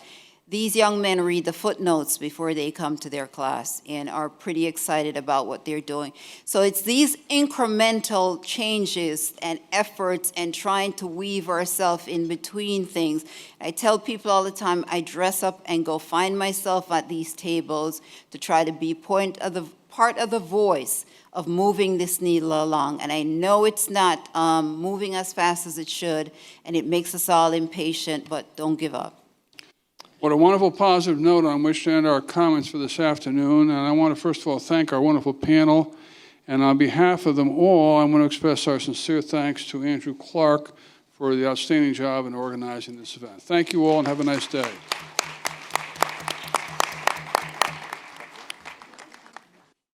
Speaker 3: These young men read the footnotes before they come to their class and are pretty excited about what they're doing. So it's these incremental changes and efforts and trying to weave ourselves in between things. I tell people all the time, I dress up and go find myself at these tables to try to be part of the voice of moving this needle along. And I know it's not moving as fast as it should, and it makes us all impatient, but don't give up.
Speaker 2: What a wonderful positive note on which to end our comments for this afternoon. And I want to first of all thank our wonderful panel. And on behalf of them all, I want to express our sincere thanks to Andrew Clark for the outstanding job in organizing this event. Thank you all and have a nice day.